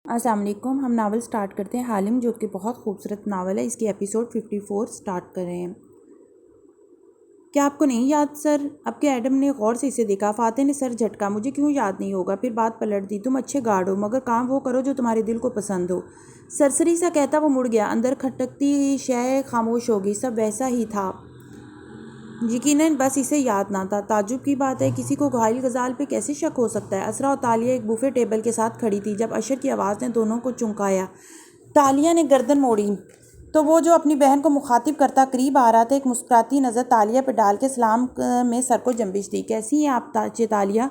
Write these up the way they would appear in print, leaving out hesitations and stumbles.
السلام علیکم۔ ہم ناول سٹارٹ کرتے ہیں حالم، جو کہ بہت خوبصورت ناول ہے۔ اس کی ایپیسوڈ 54 سٹارٹ کر رہے ہیں۔ کیا آپ کو نہیں یاد سر؟ اب کہ ایڈم نے غور سے اسے دیکھا۔ فاتح نے سر جھٹکا۔ مجھے کیوں یاد نہیں ہوگا؟ پھر بات پلٹ دی۔ تم اچھے گارڈ ہو، مگر کام وہ کرو جو تمہارے دل کو پسند ہو۔ سرسری سا کہتا وہ مڑ گیا۔ اندر کھٹکتی شے خاموش ہو گئی۔ سب ویسا ہی تھا، یقیناً بس اسے یاد نہ تھا۔ تعجب کی بات ہے، کسی کو گھائل غزال پہ کیسے شک ہو سکتا ہے؟ اسرا اور تالیہ ایک بوفے ٹیبل کے ساتھ کھڑی تھی جب اشر کی آواز نے دونوں کو چونکایا۔ تالیہ نے گردن موڑی تو وہ جو اپنی بہن کو مخاطب کرتا قریب آ رہا تھا۔ ایک مسکراتی نظر تالیہ پہ ڈال کے سلام میں سر کو جنبش دی۔ کیسی ہیں آپ تالیہ؟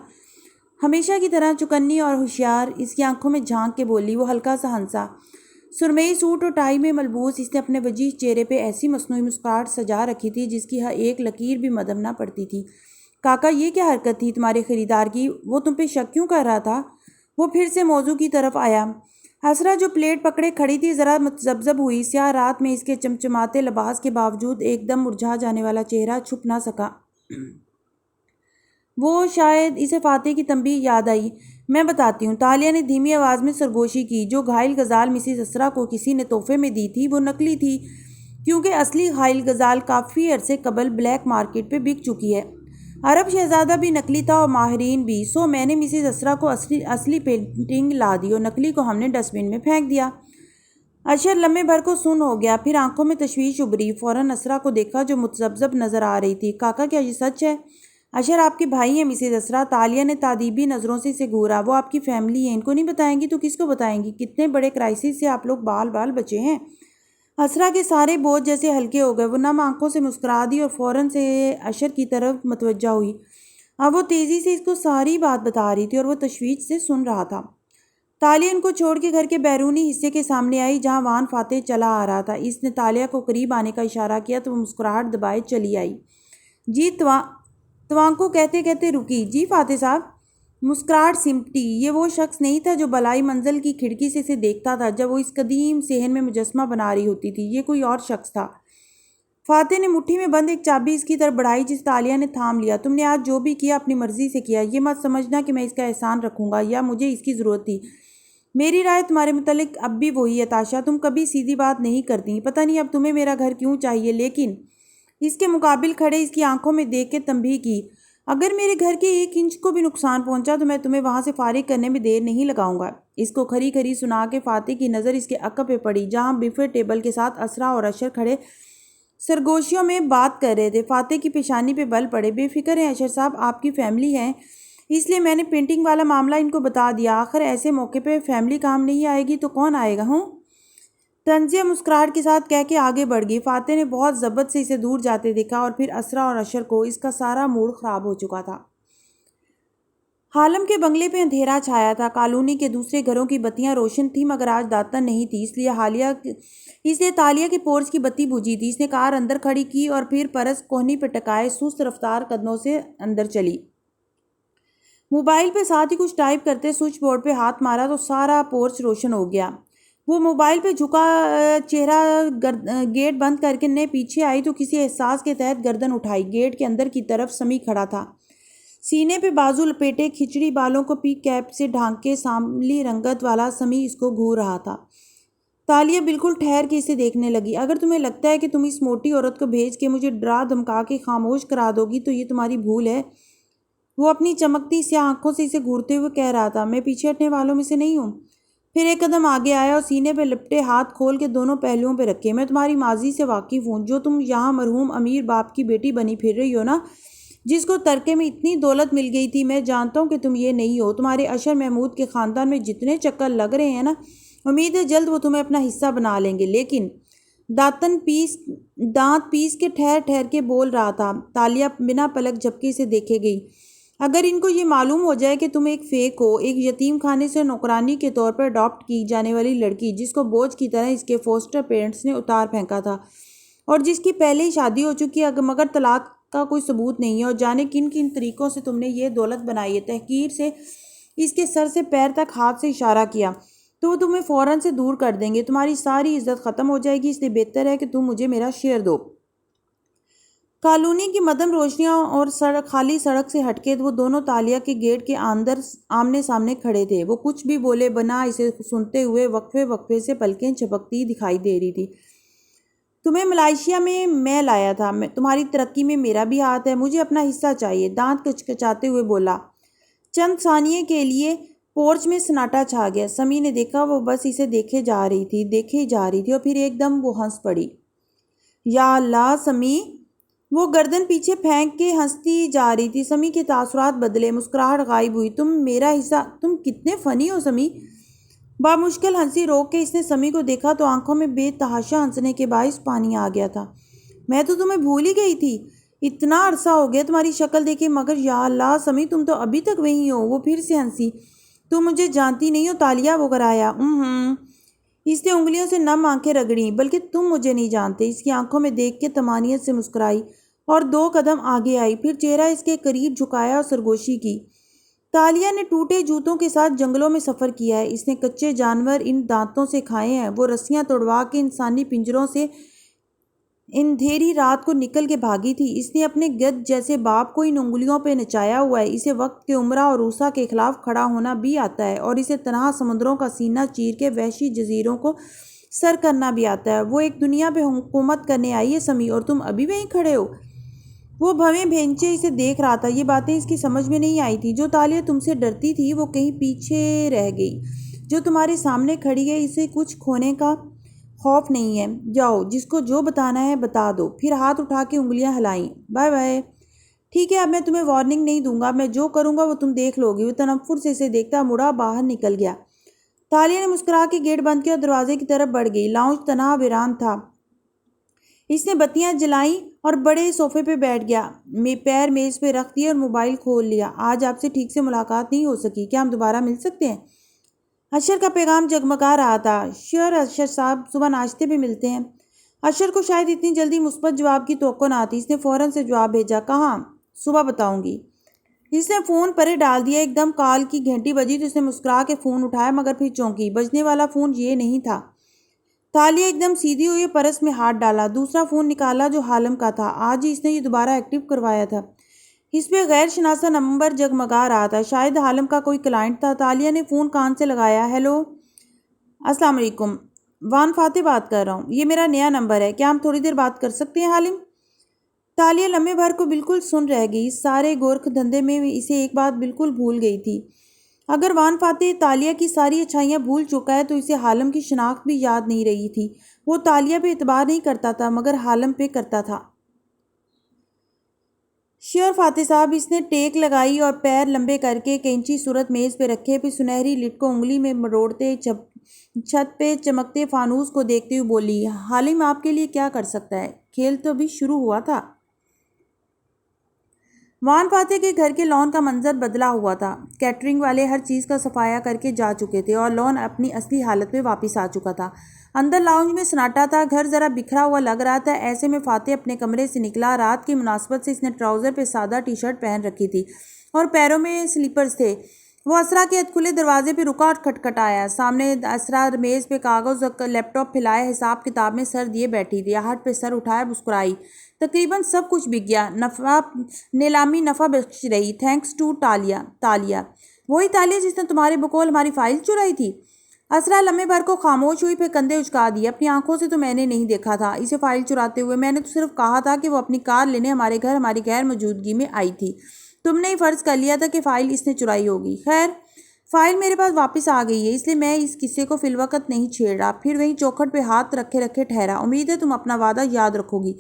ہمیشہ کی طرح چکنی اور ہوشیار، اس کی آنکھوں میں جھانک کے بولی۔ وہ ہلکا سا ہنسا۔ سرمئی سوٹ اور ٹائی میں ملبوس اس نے اپنے وجیح چہرے پہ ایسی مصنوعی مسکراہٹ سجا رکھی تھی جس کی ایک لکیر بھی مدھم نہ پڑتی تھی۔ کاکا، یہ کیا حرکت تھی تمہارے خریدار کی؟ وہ تم پہ شک کیوں کر رہا تھا؟ وہ پھر سے موضوع کی طرف آیا۔ اسرا جو پلیٹ پکڑے کھڑی تھی ذرا متذبذب ہوئی۔ سیاہ رات میں اس کے چمچماتے لباس کے باوجود ایک دم مرجھا جانے والا چہرہ چھپ نہ سکا۔ وہ شاید اسے فاتح کی تنبیہ یاد آئی۔ میں بتاتی ہوں، تالیہ نے دھیمی آواز میں سرگوشی کی۔ جو گھائل غزال مسز اسرا کو کسی نے تحفے میں دی تھی وہ نقلی تھی، کیونکہ اصلی گھائل غزال کافی عرصے قبل بلیک مارکیٹ پہ بک چکی ہے۔ عرب شہزادہ بھی نقلی تھا اور ماہرین بھی۔ سو میں نے مسز اسرا کو اصلی پینٹنگ لا دی اور نقلی کو ہم نے ڈسٹ بن میں پھینک دیا۔ اشر لمحے بھر کو سن ہو گیا، پھر آنکھوں میں تشویش ابھری۔ فوراً اسرا کو دیکھا جو متذبذب نظر آ رہی تھی۔ کاکا، کیا یہ سچ ہے؟ اشر آپ کے بھائی ہیں مسز اسرا۔ تالیہ نے تادیبی نظروں سے اسے گھورا۔ وہ آپ کی فیملی ہیں، ان کو نہیں بتائیں گی تو کس کو بتائیں گی؟ کتنے بڑے کرائسس سے آپ لوگ بال بچے ہیں۔ اسرا کے سارے بوجھ جیسے ہلکے ہو گئے۔ وہ نم آنکھوں سے مسکرا دی اور فوراً سے اشر کی طرف متوجہ ہوئی۔ اب وہ تیزی سے اس کو ساری بات بتا رہی تھی اور وہ تشویش سے سن رہا تھا۔ تالیہ ان کو چھوڑ کے گھر کے بیرونی حصے کے سامنے آئی جہاں وان فاتح چلا آ رہا تھا۔ اس نے تالیہ کو قریب آنے کا اشارہ کیا تو وہ مسکراہٹ دبائے چلی آئی۔ جی توان کو کہتے کہتے رکی۔ جی فاتح صاحب۔ مسکراہٹ سمٹی۔ یہ وہ شخص نہیں تھا جو بالائی منزل کی کھڑکی سے اسے دیکھتا تھا جب وہ اس قدیم صحن میں مجسمہ بنا رہی ہوتی تھی۔ یہ کوئی اور شخص تھا۔ فاتح نے مٹھی میں بند ایک چابی اس کی طرف بڑھائی جس تالیہ نے تھام لیا۔ تم نے آج جو بھی کیا اپنی مرضی سے کیا۔ یہ مت سمجھنا کہ میں اس کا احسان رکھوں گا یا مجھے اس کی ضرورت تھی۔ میری رائے تمہارے متعلق اب بھی وہی ہے تاشا، تم کبھی سیدھی بات نہیں کرتی۔ پتہ نہیں اب تمہیں میرا گھر کیوں چاہیے، لیکن اس کے مقابل کھڑے اس کی آنکھوں میں دیکھ کے تنبیہ کی۔ اگر میرے گھر کے 1 انچ کو بھی نقصان پہنچا تو میں تمہیں وہاں سے فارغ کرنے میں دیر نہیں لگاؤں گا۔ اس کو کھری کھری سنا کے فاتح کی نظر اس کے عقب پہ پڑی جہاں بفے ٹیبل کے ساتھ اسرا اور اشر کھڑے سرگوشیوں میں بات کر رہے تھے۔ فاتح کی پیشانی پہ بل پڑے۔ بے فکر ہیں اشر صاحب، آپ کی فیملی ہے، اس لیے میں نے پینٹنگ والا معاملہ ان کو بتا دیا۔ آخر ایسے موقع پہ فیملی کام نہیں آئے گی تو کون آئے گا؟ ہوں؟ طنزیہ مسکراہٹ کے ساتھ کہہ کے آگے بڑھ گئی۔ فاتح نے بہت ضبط سے اسے دور جاتے دیکھا اور پھر اسرا اور اشر کو۔ اس کا سارا موڈ خراب ہو چکا تھا۔ حالم کے بنگلے پہ اندھیرا چھایا تھا۔ کالونی کے دوسرے گھروں کی بتیاں روشن تھیں مگر آج داتن نہیں تھی، اس لیے تالیہ کے پورچ کی بتی بجھی تھی۔ اس نے کار اندر کھڑی کی اور پھر پرس کوہنی پہ ٹکائے سست رفتار قدموں سے اندر چلی۔ موبائل پہ ساتھ ہی کچھ ٹائپ کرتے سوئچ بورڈ پہ ہاتھ مارا تو سارا پورچ روشن ہو گیا۔ وہ موبائل پہ جھکا چہرہ گیٹ بند کر کے نے پیچھے آئی تو کسی احساس کے تحت گردن اٹھائی۔ گیٹ کے اندر کی طرف سمی کھڑا تھا، سینے پہ بازو لپیٹے، کھچڑی بالوں کو پی کیپ سے ڈھانک کے سانولی رنگت والا سمی اس کو گھور رہا تھا۔ تالیہ بالکل ٹھہر کے اسے دیکھنے لگی۔ اگر تمہیں لگتا ہے کہ تم اس موٹی عورت کو بھیج کے مجھے ڈرا دھمکا کے خاموش کرا دو گی تو یہ تمہاری بھول ہے۔ وہ اپنی چمکتی سیاہ آنکھوں سے اسے گھورتے ہوئے کہہ رہا تھا۔ میں پیچھے ہٹنے والوں میں سے نہیں ہوں۔ پھر ایک قدم آگے آیا اور سینے پہ لپٹے ہاتھ کھول کے دونوں پہلوؤں پہ رکھے۔ میں تمہاری ماضی سے واقف ہوں، جو تم یہاں مرحوم امیر باپ کی بیٹی بنی پھر رہی ہو نا، جس کو ترکے میں اتنی دولت مل گئی تھی۔ میں جانتا ہوں کہ تم یہ نہیں ہو۔ تمہارے اشر محمود کے خاندان میں جتنے چکر لگ رہے ہیں نا، امید ہے جلد وہ تمہیں اپنا حصہ بنا لیں گے، لیکن دانت پیس کے ٹھہر ٹھہر کے بول رہا تھا۔ تالیہ بنا پلک جھپکے سے دیکھے گئی۔ اگر ان کو یہ معلوم ہو جائے کہ تم ایک فیک ہو، ایک یتیم خانے سے نوکرانی کے طور پر اڈاپٹ کی جانے والی لڑکی جس کو بوجھ کی طرح اس کے فوسٹر پیرنٹس نے اتار پھینکا تھا اور جس کی پہلے ہی شادی ہو چکی ہے مگر طلاق کا کوئی ثبوت نہیں ہے، اور جانے کن کن طریقوں سے تم نے یہ دولت بنائی ہے، تحقیر سے اس کے سر سے پیر تک ہاتھ سے اشارہ کیا، تو وہ تمہیں فوراً سے دور کر دیں گے۔ تمہاری ساری عزت ختم ہو جائے گی، اس لیے بہتر ہے کہ تم مجھے میرا شیئر دو۔ کالونی کی مدھم روشنیاں اور خالی سڑک سے ہٹ کے وہ دونوں تالیہ کے گیٹ کے اندر آمنے سامنے کھڑے تھے۔ وہ کچھ بھی بولے بنا اسے سنتے ہوئے وقفے وقفے سے پلکیں جھپکتی دکھائی دے رہی تھی۔ تمہیں ملائیشیا میں لایا تھا، تمہاری ترقی میں میرا بھی ہاتھ ہے، مجھے اپنا حصہ چاہیے، دانت کچکچاتے ہوئے بولا۔ چند ثانیے کے لیے پورچ میں سناٹا چھا گیا۔ سمی نے دیکھا وہ بس اسے دیکھے جا رہی تھی اور پھر ایک دم وہ ہنس پڑی۔ یا اللہ سمی! وہ گردن پیچھے پھینک کے ہنستی جا رہی تھی۔ سمی کے تاثرات بدلے، مسکراہٹ غائب ہوئی۔ تم میرا حصہ، تم کتنے فنی ہو سمی! بامشکل ہنسی روک کے اس نے سمی کو دیکھا تو آنکھوں میں بے تحاشا ہنسنے کے باعث پانی آ گیا تھا۔ میں تو تمہیں بھول ہی گئی تھی، اتنا عرصہ ہو گیا تمہاری شکل دیکھے، مگر یا اللہ سمی تم تو ابھی تک وہی ہو۔ وہ پھر سے ہنسی۔ تم مجھے جانتی نہیں ہو تالیہ، وہ کرایا۔ اس نے انگلیوں سے نم آنکھیں رگڑیں۔ بلکہ تم مجھے نہیں جانتے، اس کی آنکھوں میں دیکھ کے طمانینت سے مسکرائی اور 2 قدم آگے آئی، پھر چہرہ اس کے قریب جھکایا اور سرگوشی کی۔ تالیہ نے ٹوٹے جوتوں کے ساتھ جنگلوں میں سفر کیا ہے، اس نے کچے جانور ان دانتوں سے کھائے ہیں، وہ رسیاں توڑوا کے انسانی پنجروں سے اندھیری رات کو نکل کے بھاگی تھی۔ اس نے اپنے گدھ جیسے باپ کو ان انگلیوں پہ نچایا ہوا ہے۔ اسے وقت کے عمرہ اور عروسہ کے خلاف کھڑا ہونا بھی آتا ہے اور اسے تنہا سمندروں کا سینہ چیر کے وحشی جزیروں کو سر کرنا بھی آتا ہے۔ وہ ایک دنیا پہ حکومت کرنے آئی ہے سمی، اور تم ابھی وہیں کھڑے ہو۔ وہ بھویں بھینچے اسے دیکھ رہا تھا۔ یہ باتیں اس کی سمجھ میں نہیں آئی تھی۔ جو تالیہ تم سے ڈرتی تھی وہ کہیں پیچھے رہ گئی۔ جو تمہارے سامنے کھڑی ہے اسے کچھ کھونے کا خوف نہیں ہے۔ جاؤ، جس کو جو بتانا ہے بتا دو۔ پھر ہاتھ اٹھا کے انگلیاں ہلائیں۔ Bye bye. ٹھیک ہے، اب میں تمہیں وارننگ نہیں دوں گا، میں جو کروں گا وہ تم دیکھ لو گی۔ وہ تنفر سے اسے دیکھتا مڑا باہر نکل گیا۔ تالیہ نے مسکرا کے گیٹ بند کیا اور دروازے کی طرف بڑھ گئی۔ لاؤنج تنہا ویران تھا۔ اس نے بتیاں جلائیں اور بڑے صوفے پہ بیٹھ گیا، پیر میز پہ رکھ دیے اور موبائل کھول لیا۔ آج آپ سے ٹھیک سے ملاقات نہیں ہو سکی، کیا ہم دوبارہ مل سکتے ہیں؟ اشر کا پیغام جگمگا رہا تھا۔ شیور اشر صاحب، صبح ناشتے پہ ملتے ہیں۔ اشر کو شاید اتنی جلدی مثبت جواب کی توقع نہ تھی۔ اس نے فوراً سے جواب بھیجا، کہاں؟ صبح بتاؤں گی۔ اس نے فون پرے ڈال دیا۔ ایک دم کال کی گھنٹی بجی تو اس نے مسکرا کے فون اٹھایا، مگر پھر چونکی۔ بجنے والا فون یہ نہیں تھا۔ تالیہ ایک دم سیدھی ہوئی، پرس میں ہاتھ ڈالا، دوسرا فون نکالا جو حالم کا تھا۔ آج ہی اس نے یہ دوبارہ ایکٹیو کروایا تھا۔ اس پہ غیر شناسا نمبر جگمگا رہا تھا، شاید حالم کا کوئی کلائنٹ تھا۔ تالیہ نے فون کان سے لگایا۔ ہیلو، السلام علیکم، وان فاتح بات کر رہا ہوں، یہ میرا نیا نمبر ہے، کیا ہم تھوڑی دیر بات کر سکتے ہیں حالم؟ تالیہ لمحے بھر کو بالکل سن رہ گئی۔ اس سارے گورکھ دھندے میں اسے ایک بات بالکل بھول گئی تھی۔ اگر وان فاتح تالیہ کی ساری اچھائیاں بھول چکا ہے تو اسے حالم کی شناخت بھی یاد نہیں رہی تھی۔ وہ تالیہ پہ اعتبار نہیں کرتا تھا، مگر حالم پہ کرتا تھا۔ شیور فاتح صاحب، اس نے ٹیک لگائی اور پیر لمبے کر کے کینچی صورت میز پہ رکھے، پھر سنہری لٹ کو انگلی میں مروڑتے چھت پہ چمکتے فانوس کو دیکھتے ہوئے بولی، حالم آپ کے لیے کیا کر سکتا ہے؟ کھیل تو ابھی شروع ہوا تھا۔ وان فاتح کے گھر کے لان کا منظر بدلا ہوا تھا۔ کیٹرنگ والے ہر چیز کا صفایا کر کے جا چکے تھے اور لان اپنی اصلی حالت میں واپس آ چکا تھا۔ اندر لاؤنج میں سناٹا تھا، گھر ذرا بکھرا ہوا لگ رہا تھا۔ ایسے میں فاتح اپنے کمرے سے نکلا۔ رات کی مناسبت سے اس نے ٹراؤزر پہ سادہ ٹی شرٹ پہن رکھی تھی اور پیروں میں سلیپرز تھے۔ وہ اسرا کے کھلے دروازے پہ رکا اور کھٹکھٹایا۔ سامنے اسرا میز پہ کاغذ اور لیپ ٹاپ پھیلائے حساب کتاب میں سر دیے بیٹھی تھی۔ ہاتھ پہ سر اٹھائے مسکرائی، تقریباً سب کچھ بک گیا، نیلامی نفع بخش رہی، تھینکس ٹو تالیہ۔ تالیہ، وہی تالیہ جس نے تمہارے بقول ہماری فائل چرائی تھی؟ اسرا لمحے بھر کو خاموش ہوئی، پھر کندھے اچکا دیے۔ اپنی آنکھوں سے تو میں نے نہیں دیکھا تھا اسے فائل چراتے ہوئے، میں نے تو صرف کہا تھا کہ وہ اپنی کار لینے ہمارے گھر ہماری غیر موجودگی میں آئی تھی۔ تم نے ہی فرض کر لیا تھا کہ فائل اس نے چرائی ہوگی۔ خیر، فائل میرے پاس واپس آ گئی ہے، اس لیے میں اس قصے کو فی الوقت نہیں چھیڑ رہا۔ پھر وہیں چوکھٹ پہ ہاتھ رکھے رکھے ٹھہرا۔ امید ہے تم اپنا وعدہ یاد رکھو گی۔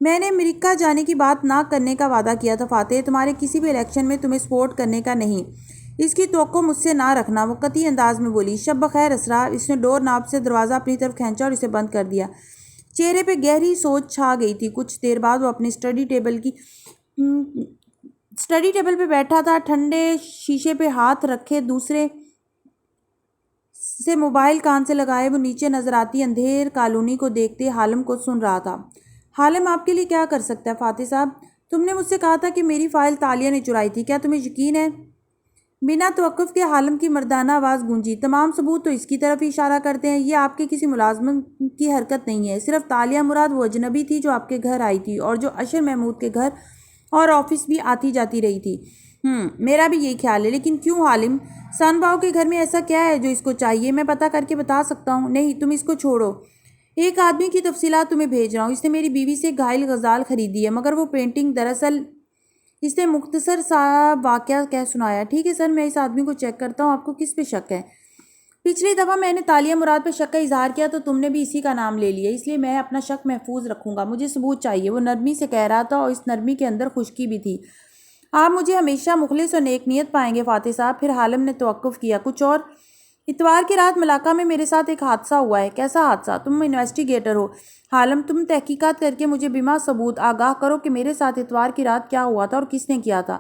میں نے امریکہ جانے کی بات نہ کرنے کا وعدہ کیا تھا فاتح، تمہارے کسی بھی الیکشن میں تمہیں سپورٹ کرنے کا نہیں، اس کی توقع مجھ سے نہ رکھنا، وہ قطعی انداز میں بولی۔ شب بخیر اسرا۔ اس نے ڈور ناب سے دروازہ اپنی طرف کھینچا اور اسے بند کر دیا۔ چہرے پہ گہری سوچ چھا گئی تھی۔ کچھ دیر بعد وہ اپنے اسٹڈی ٹیبل پہ بیٹھا تھا، ٹھنڈے شیشے پہ ہاتھ رکھے، دوسرے سے موبائل کان سے لگائے وہ نیچے نظر آتی اندھیر کالونی کو دیکھتے حالم کو سن رہا تھا۔ حالم آپ کے لیے کیا کر سکتا ہے فاتح صاحب؟ تم نے مجھ سے کہا تھا کہ میری فائل تالیہ نے چرائی تھی، کیا تمہیں یقین ہے؟ بنا توقف کے حالم کی مردانہ آواز گونجی۔ تمام ثبوت تو اس کی طرف ہی اشارہ کرتے ہیں۔ یہ آپ کے کسی ملازم کی حرکت نہیں ہے۔ صرف تالیہ مراد وہ اجنبی تھی جو آپ کے گھر آئی تھی اور جو اشر محمود کے گھر اور آفس بھی آتی جاتی رہی تھی۔ میرا بھی یہی خیال ہے، لیکن کیوں حالم؟ سان باؤ کے گھر میں ایسا کیا ہے جو اس کو چاہیے؟ میں پتہ کر کے بتا سکتا ہوں۔ نہیں، تم اس کو چھوڑو۔ ایک آدمی کی تفصیلات تمہیں بھیج رہا ہوں۔ اس نے میری بیوی سے گھائل غزال خریدی ہے، مگر وہ پینٹنگ دراصل… اس نے مختصر سا واقعہ کہہ سنایا۔ ٹھیک ہے سر، میں اس آدمی کو چیک کرتا ہوں۔ آپ کو کس پہ شک ہے؟ پچھلی دفعہ میں نے تالیہ مراد پہ شک کا اظہار کیا تو تم نے بھی اسی کا نام لے لیا، اس لیے میں اپنا شک محفوظ رکھوں گا۔ مجھے ثبوت چاہیے۔ وہ نرمی سے کہہ رہا تھا اور اس نرمی کے اندر خشکی بھی تھی۔ آپ مجھے ہمیشہ مخلص اور نیک نیت پائیں گے فاتح صاحب۔ پھر حالم نے توقف کیا۔ کچھ اور؟ اتوار کی رات ملاقہ میں میرے ساتھ ایک حادثہ ہوا ہے۔ کیسا حادثہ؟ تم انویسٹیگیٹر ہو حالم، تم تحقیقات کر کے مجھے بما ثبوت آگاہ کرو کہ میرے ساتھ اتوار کی رات کیا ہوا تھا اور کس نے کیا تھا۔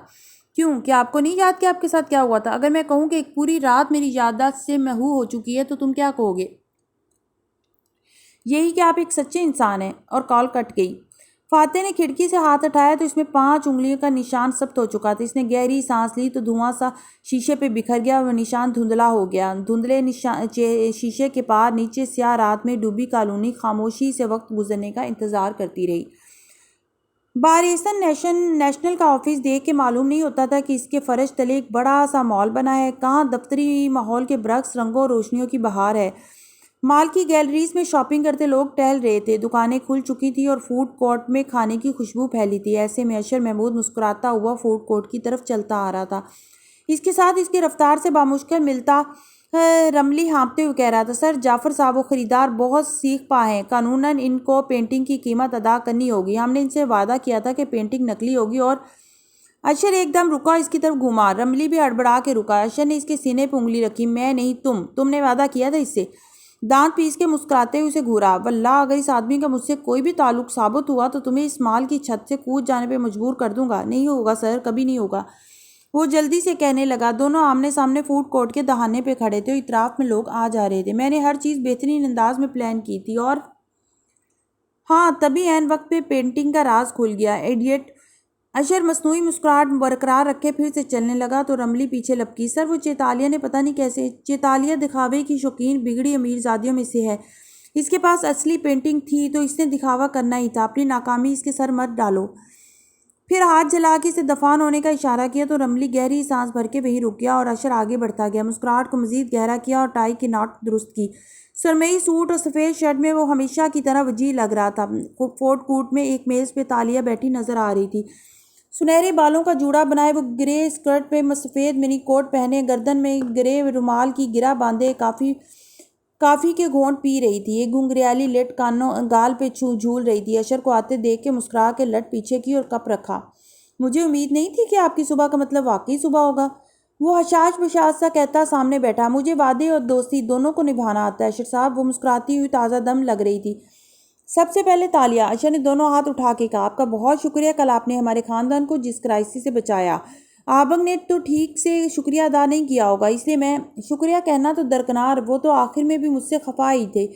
کیوں؟ کیا آپ کو نہیں یاد کہ آپ کے ساتھ کیا ہوا تھا؟ اگر میں کہوں کہ ایک پوری رات میری یادداشت سے محو ہو چکی ہے تو تم کیا کہو گے؟ یہی کہ آپ ایک سچے انسان ہیں۔ اور کال کٹ گئی۔ فاتح نے کھڑکی سے ہاتھ اٹھایا تو اس میں 5 انگلیوں کا نشان ثبت ہو چکا تھا۔ اس نے گہری سانس لی تو دھواں سا شیشے پہ بکھر گیا اور وہ نشان دھندلا ہو گیا۔ دھندلے شیشے کے پار نیچے سیاہ رات میں ڈوبی کالونی خاموشی سے وقت گزرنے کا انتظار کرتی رہی۔ بارسن نیشنل کا آفس دیکھ کے معلوم نہیں ہوتا تھا کہ اس کے فرش تلے ایک بڑا سا مال بنا ہے۔ کہاں دفتری ماحول کے برعکس رنگوں اور روشنیوں کی بہار ہے۔ مال کی گیلریز میں شاپنگ کرتے لوگ ٹہل رہے تھے، دکانیں کھل چکی تھیں اور فوڈ کورٹ میں کھانے کی خوشبو پھیلی تھی۔ ایسے میں اشر محمود مسکراتا ہوا فوڈ کورٹ کی طرف چلتا آ رہا تھا۔ اس کے ساتھ اس کی رفتار سے بامشکل ملتا رملی ہانپتے ہوئے کہہ رہا تھا، سر جعفر صاحب وہ خریدار بہت سیکھ پا ہیں، قانوناً ان کو پینٹنگ کی قیمت ادا کرنی ہوگی۔ ہم نے ان سے وعدہ کیا تھا کہ پینٹنگ نقلی ہوگی۔ اور اشر ایک دم رکا، اس کی طرف گھوما۔ رملی بھی ہڑبڑا کے رکا۔ اشر نے اس کے سینے پہ انگلی رکھی۔ میں نہیں، تم نے وعدہ کیا تھا اس سے۔ دانت پیس کے مسکراتے ہوئے اسے گھورا۔ واللہ اگر اس آدمی کا مجھ سے کوئی بھی تعلق ثابت ہوا تو تمہیں اس مال کی چھت سے کود جانے پہ مجبور کر دوں گا۔ نہیں ہوگا سر، کبھی نہیں ہوگا، وہ جلدی سے کہنے لگا۔ دونوں آمنے سامنے فوڈ کورٹ کے دہانے پہ کھڑے تھے اور اطراف میں لوگ آ جا رہے تھے۔ میں نے ہر چیز بہترین انداز میں پلان کی تھی اور ہاں، تبھی عین وقت پہ پینٹنگ کا راز کھل گیا۔ ایڈیٹ۔ اشر مصنوعی مسکراہٹ برقرار رکھے پھر سے چلنے لگا تو رملی پیچھے لپکی۔ سر وہ چیتالیہ نے پتہ نہیں کیسے… چیتالیہ دکھاوے کی شوقین بگڑی امیر زادیوں میں سے ہے۔ اس کے پاس اصلی پینٹنگ تھی تو اس نے دکھاوا کرنا ہی تھا۔ اپنی ناکامی اس کے سر مت ڈالو۔ پھر ہاتھ جلا کے اسے دفان ہونے کا اشارہ کیا تو رملی گہری سانس بھر کے وہیں رک گیا اور اشر آگے بڑھتا گیا۔ مسکراہٹ کو مزید گہرا کیا اور ٹائی کی ناٹ درست کی۔ سرمئی سوٹ اور سفید شرٹ میں وہ ہمیشہ کی طرح وجیح لگ رہا تھا۔ فوڈ کورٹ میں ایک میز پہ تالیہ بیٹھی نظر آ رہی تھی۔ سنہرے بالوں کا جوڑا بنائے، وہ گرے اسکرٹ پہ سفید منی کوٹ پہنے، گردن میں گرے رومال کی گرہ باندھے کافی کے گھونٹ پی رہی تھی۔ ایک گھنگریالی لٹ گال پہ جھول رہی تھی۔ اشر کو آتے دیکھ کے مسکرا کے لٹ پیچھے کی اور کپ رکھا۔ مجھے امید نہیں تھی کہ آپ کی صبح کا مطلب واقعی صبح ہوگا، وہ حشاش بشاش سا کہتا سامنے بیٹھا۔ مجھے وعدے اور دوستی دونوں کو نبھانا آتا ہے اشر صاحب۔ وہ مسکراتی ہوئی تازہ دم لگ رہی تھی۔ سب سے پہلے تالیہ، اشر نے دونوں ہاتھ اٹھا کے کہا، آپ کا بہت شکریہ۔ کل آپ نے ہمارے خاندان کو جس کرائسس سے بچایا، آبنگ نے تو ٹھیک سے شکریہ ادا نہیں کیا ہوگا، اس لیے میں… شکریہ کہنا تو درکنار، وہ تو آخر میں بھی مجھ سے خفا ہی تھے۔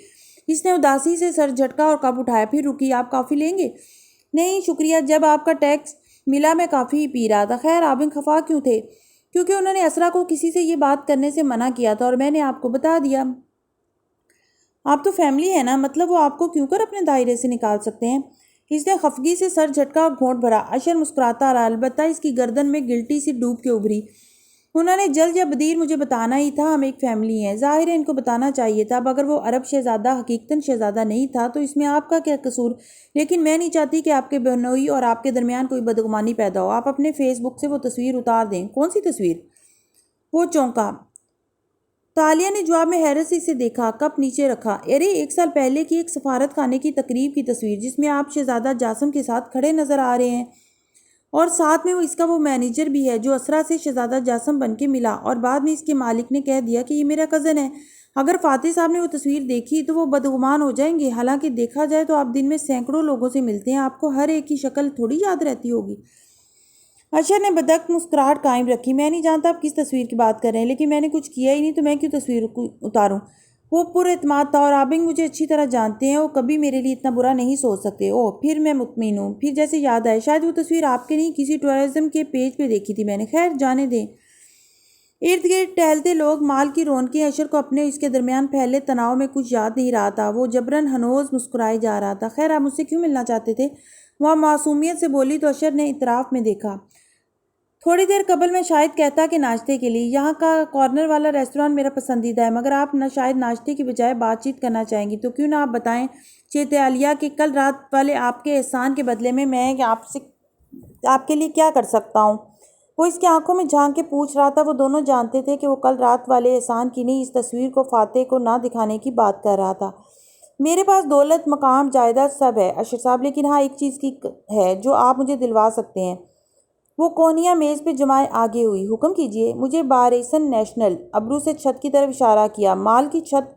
اس نے اداسی سے سر جھٹکا اور کپ اٹھایا۔ پھر رکی، آپ کافی لیں گے؟ نہیں شکریہ، جب آپ کا ٹیکس ملا میں کافی ہی پی رہا تھا۔ خیر آبنگ خفا کیوں تھے؟ کیونکہ انہوں نے اسرا کو کسی سے یہ بات کرنے سے منع کیا تھا اور میں نے آپ کو بتا دیا۔ آپ تو فیملی ہے نا، مطلب وہ آپ کو کیوں کر اپنے دائرے سے نکال سکتے ہیں؟ اس نے خفگی سے سر جھٹکا اور گھونٹ بھرا۔ اشر مسکراتا رہا، البتہ اس کی گردن میں گلٹی سی ڈوب کے ابھری۔ انہوں نے جلد یا بدیر مجھے بتانا ہی تھا، ہم ایک فیملی ہیں۔ ظاہر ہے ان کو بتانا چاہیے تھا۔ اب اگر وہ عرب شہزادہ حقیقتاً شہزادہ نہیں تھا تو اس میں آپ کا کیا قصور؟ لیکن میں نہیں چاہتی کہ آپ کے بہنوئی اور آپ کے درمیان کوئی بدگمانی پیدا ہو۔ آپ اپنے فیس بک سے وہ تصویر اتار دیں۔ کون سی تصویر؟ وہ چونکا۔ تالیہ نے جواب میں حیرت سے اسے دیکھا، کپ نیچے رکھا۔ ارے 1 سال پہلے کی ایک سفارت خانے کی تقریب کی تصویر جس میں آپ شہزادہ جاسم کے ساتھ کھڑے نظر آ رہے ہیں، اور ساتھ میں اس کا وہ مینیجر بھی ہے جو اسرا سے شہزادہ جاسم بن کے ملا اور بعد میں اس کے مالک نے کہہ دیا کہ یہ میرا کزن ہے۔ اگر فاتح صاحب نے وہ تصویر دیکھی تو وہ بدگمان ہو جائیں گے۔ حالانکہ دیکھا جائے تو آپ دن میں سینکڑوں لوگوں سے ملتے ہیں، آپ کو ہر ایک کی شکل تھوڑی یاد رہتی ہوگی۔ اشر نے بدک مسکراہٹ قائم رکھی۔ میں نہیں جانتا آپ کس تصویر کی بات کر رہے ہیں، لیکن میں نے کچھ کیا ہی نہیں تو میں کیوں تصویر اتاروں؟ وہ پر اعتماد تھا اور آبنگ مجھے اچھی طرح جانتے ہیں، وہ کبھی میرے لیے اتنا برا نہیں سوچ سکتے۔ اوہ پھر میں مطمئن ہوں۔ پھر جیسے یاد آئے، شاید وہ تصویر آپ کے نہیں کسی ٹورازم کے پیج پہ دیکھی تھی میں نے۔ خیر جانے دیں۔ ارد گرد ٹہلتے لوگ، مال کی رونقیں، اشر کو اپنے اس کے درمیان پھیلے تناؤ میں کچھ یاد نہیں رہا تھا۔ وہ جبراً ہنوز مسکرائے جا رہا تھا۔ خیر، آپ مجھ سے کیوں ملنا چاہتے تھے؟ وہ معصومیت سے بولی تو اشر نے اطراف میں دیکھا۔ تھوڑی دیر قبل میں شاید کہتا کہ ناشتے کے لیے، یہاں کا کارنر والا ریسٹوران میرا پسندیدہ ہے، مگر آپ شاید ناشتے کی بجائے بات چیت کرنا چاہیں گی، تو کیوں نہ آپ بتائیں چیتالیہ کہ کل رات والے آپ کے احسان کے بدلے میں آپ کے لیے کیا کر سکتا ہوں؟ وہ اس کی آنکھوں میں جھانک کے پوچھ رہا تھا۔ وہ دونوں جانتے تھے کہ وہ کل رات والے احسان کی نہیں، اس تصویر کو فاتح کو نہ دکھانے کی بات کر رہا تھا۔ میرے پاس دولت، مقام، جائیداد سب ہے اشر صاحب، لیکن ہاں، ایک چیز کی ہے جو آپ مجھے دلوا سکتے ہیں۔ وہ کونیاں میز پہ جمائے آگے ہوئی۔ حکم کیجیے۔ مجھے بارایسن نیشنل، ابرو سے چھت کی طرف اشارہ کیا۔ مال کی چھت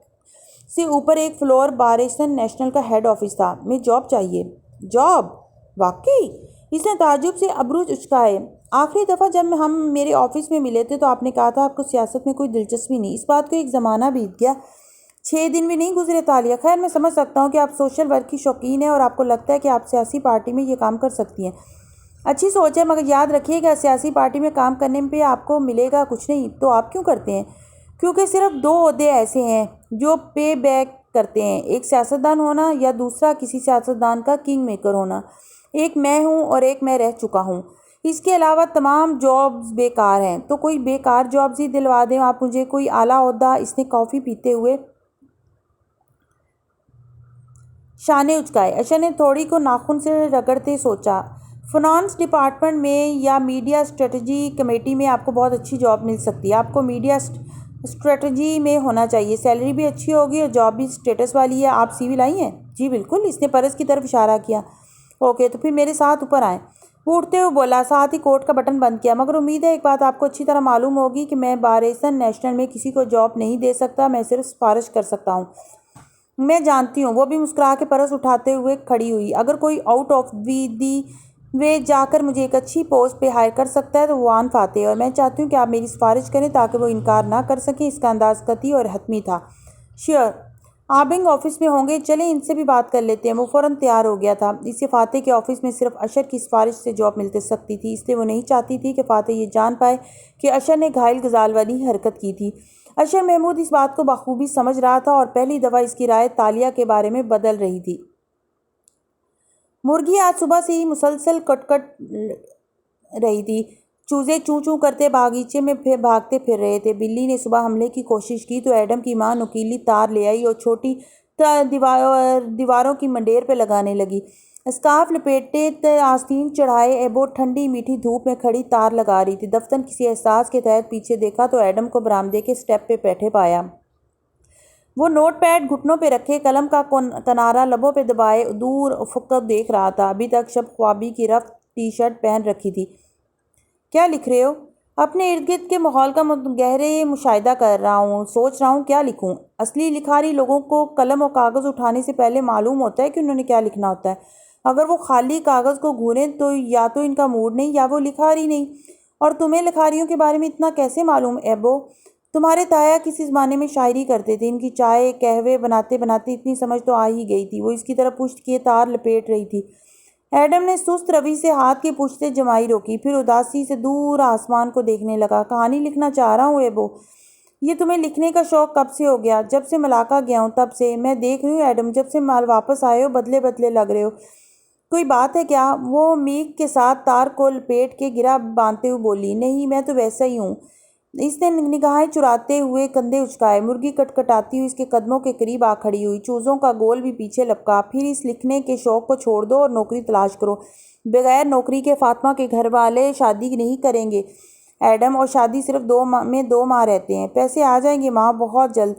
سے اوپر ایک فلور بارایسن نیشنل کا ہیڈ آفس تھا۔ میں جاب چاہیے۔ جاب؟ واقعی؟ اس نے تعجب سے ابرو اچکائے۔ آخری دفعہ جب ہم میرے آفس میں ملے تھے تو آپ نے کہا تھا آپ کو سیاست میں کوئی دلچسپی نہیں۔ اس بات کو ایک زمانہ بیت گیا، 6 دن بھی نہیں گزرے تالیہ۔ خیر، میں سمجھ سکتا ہوں کہ آپ سوشل ورک کی شوقین ہیں اور آپ کو لگتا ہے کہ آپ سیاسی پارٹی میں یہ کام کر سکتی ہیں۔ اچھی سوچ ہے، مگر یاد رکھیے گا سیاسی پارٹی میں کام کرنے پہ آپ کو ملے گا کچھ نہیں۔ تو آپ کیوں کرتے ہیں؟ کیونکہ صرف 2 عہدے ایسے ہیں جو پے بیک کرتے ہیں، ایک سیاستدان ہونا یا دوسرا کسی سیاستدان کا کنگ میکر ہونا۔ ایک میں ہوں اور ایک میں رہ چکا ہوں۔ اس کے علاوہ تمام جابز بیکار ہیں۔ تو کوئی بیکار جابز ہی دلوا دیں آپ مجھے، کوئی اعلیٰ عہدہ۔ اس نے کافی پیتے ہوئے شانے اچکائے۔ اشر نے تھوڑی کو ناخن سے رگڑتے سوچا۔ فنانس ڈپارٹمنٹ میں یا میڈیا اسٹریٹجی کمیٹی میں آپ کو بہت اچھی جاب مل سکتی ہے۔ آپ کو میڈیا اسٹریٹجی میں ہونا چاہیے، سیلری بھی اچھی ہوگی اور جاب بھی اسٹیٹس والی ہے۔ آپ سی وی لائی ہیں؟ جی بالکل، اس نے پرس کی طرف اشارہ کیا۔ اوکے، تو پھر میرے ساتھ اوپر آئیں۔ وہ اٹھتے ہوئے بولا، ساتھ ہی کوٹ کا بٹن بند کیا۔ مگر امید ہے ایک بات آپ کو اچھی طرح معلوم ہوگی کہ میں بارایسن نیشنل میں کسی کو جاب نہیں دے سکتا، میں صرف سفارش کر سکتا ہوں۔ میں جانتی ہوں۔ وہ بھی مسکرا کے پرس اٹھاتے ہوئے کھڑی ہوئی۔ اگر کوئی آؤٹ آف دی وے جا کر مجھے ایک اچھی پوسٹ پہ ہائر کر سکتا ہے تو وہ آن فاتح ہے، اور میں چاہتی ہوں کہ آپ میری سفارش کریں تاکہ وہ انکار نہ کر سکیں۔ اس کا انداز قطعی اور حتمی تھا۔ شیور، آبنگ آفس میں ہوں گے، چلیں ان سے بھی بات کر لیتے ہیں۔ وہ فوراً تیار ہو گیا تھا۔ اسے فاتح کے آفس میں صرف اشر کی سفارش سے جاب مل سکتی تھی، اس لیے وہ نہیں چاہتی تھی کہ فاتح یہ جان پائے کہ اشر نے گھائل غزال والی حرکت کی تھی۔ اشر محمود اس بات کو بخوبی سمجھ رہا تھا اور پہلی دفعہ اس کی رائے تالیہ کے بارے میں بدل رہی تھی۔ مرغی آج صبح سے ہی مسلسل کٹ رہی تھی۔ چوزے چوں چوں کرتے باغیچے میں بھاگتے پھر رہے تھے۔ بلی نے صبح حملے کی کوشش کی تو ایڈم کی ماں نوکیلی تار لے آئی اور چھوٹی دیواروں کی منڈیر پہ لگانے لگی۔ اسکارف لپیٹے آستین چڑھائے ایبو ٹھنڈی میٹھی دھوپ میں کھڑی تار لگا رہی تھی۔ دفتر کسی احساس کے تحت پیچھے دیکھا تو ایڈم کو برآمدے کے سٹیپ پہ بیٹھے پایا۔ وہ نوٹ پیڈ گھٹنوں پہ رکھے، قلم کا کنارہ لبوں پہ دبائے دور افق کو دیکھ رہا تھا۔ ابھی تک شب خوابی کی رفت ٹی شرٹ پہن رکھی تھی۔ کیا لکھ رہے ہو؟ اپنے ارد گرد کے ماحول کا گہرے مشاہدہ کر رہا ہوں، سوچ رہا ہوں کیا لکھوں۔ اصلی لکھاری لوگوں کو قلم اور کاغذ اٹھانے سے پہلے معلوم ہوتا ہے کہ انہوں نے کیا لکھنا ہوتا ہے۔ اگر وہ خالی کاغذ کو گھوریں تو یا تو ان کا موڈ نہیں یا وہ لکھاری نہیں۔ اور تمہیں لکھاریوں کے بارے میں اتنا کیسے معلوم ایبو؟ تمہارے تایا کسی زمانے میں شاعری کرتے تھے۔ ان کی چائے قہوے بناتے بناتے اتنی سمجھ تو آ ہی گئی تھی۔ وہ اس کی طرف پشت کیے تار لپیٹ رہی تھی۔ ایڈم نے سست روی سے ہاتھ کی پشتیں جمائی روکی، پھر اداسی سے دور آسمان کو دیکھنے لگا۔ کہانی لکھنا چاہ رہا ہوں ایبو۔ یہ تمہیں لکھنے کا شوق کب سے ہو گیا؟ جب سے ملاقہ گیا ہوں تب سے۔ میں دیکھ رہی ہوں ایڈم، جب سے مال واپس آئے ہو بدلے بدلے لگ رہے ہو۔ کوئی بات ہے کیا؟ وہ میک کے ساتھ تار کو لپیٹ کے گرہ باندھتے ہوئے بولی۔ نہیں، میں تو ویسا ہی ہوں۔ اس نے نگاہیں چراتے ہوئے کندھے اچکائے۔ مرغی کٹکٹاتی ہوئی اس کے قدموں کے قریب آ کھڑی ہوئی۔ چوزوں کا گول بھی پیچھے لپکا۔ پھر اس لکھنے کے شوق کو چھوڑ دو اور نوکری تلاش کرو۔ بغیر نوکری کے فاطمہ کے گھر والے شادی نہیں کریں گے ایڈم، اور شادی صرف 2 ماہ رہتے ہیں۔ پیسے آ جائیں گے ماں، بہت جلد۔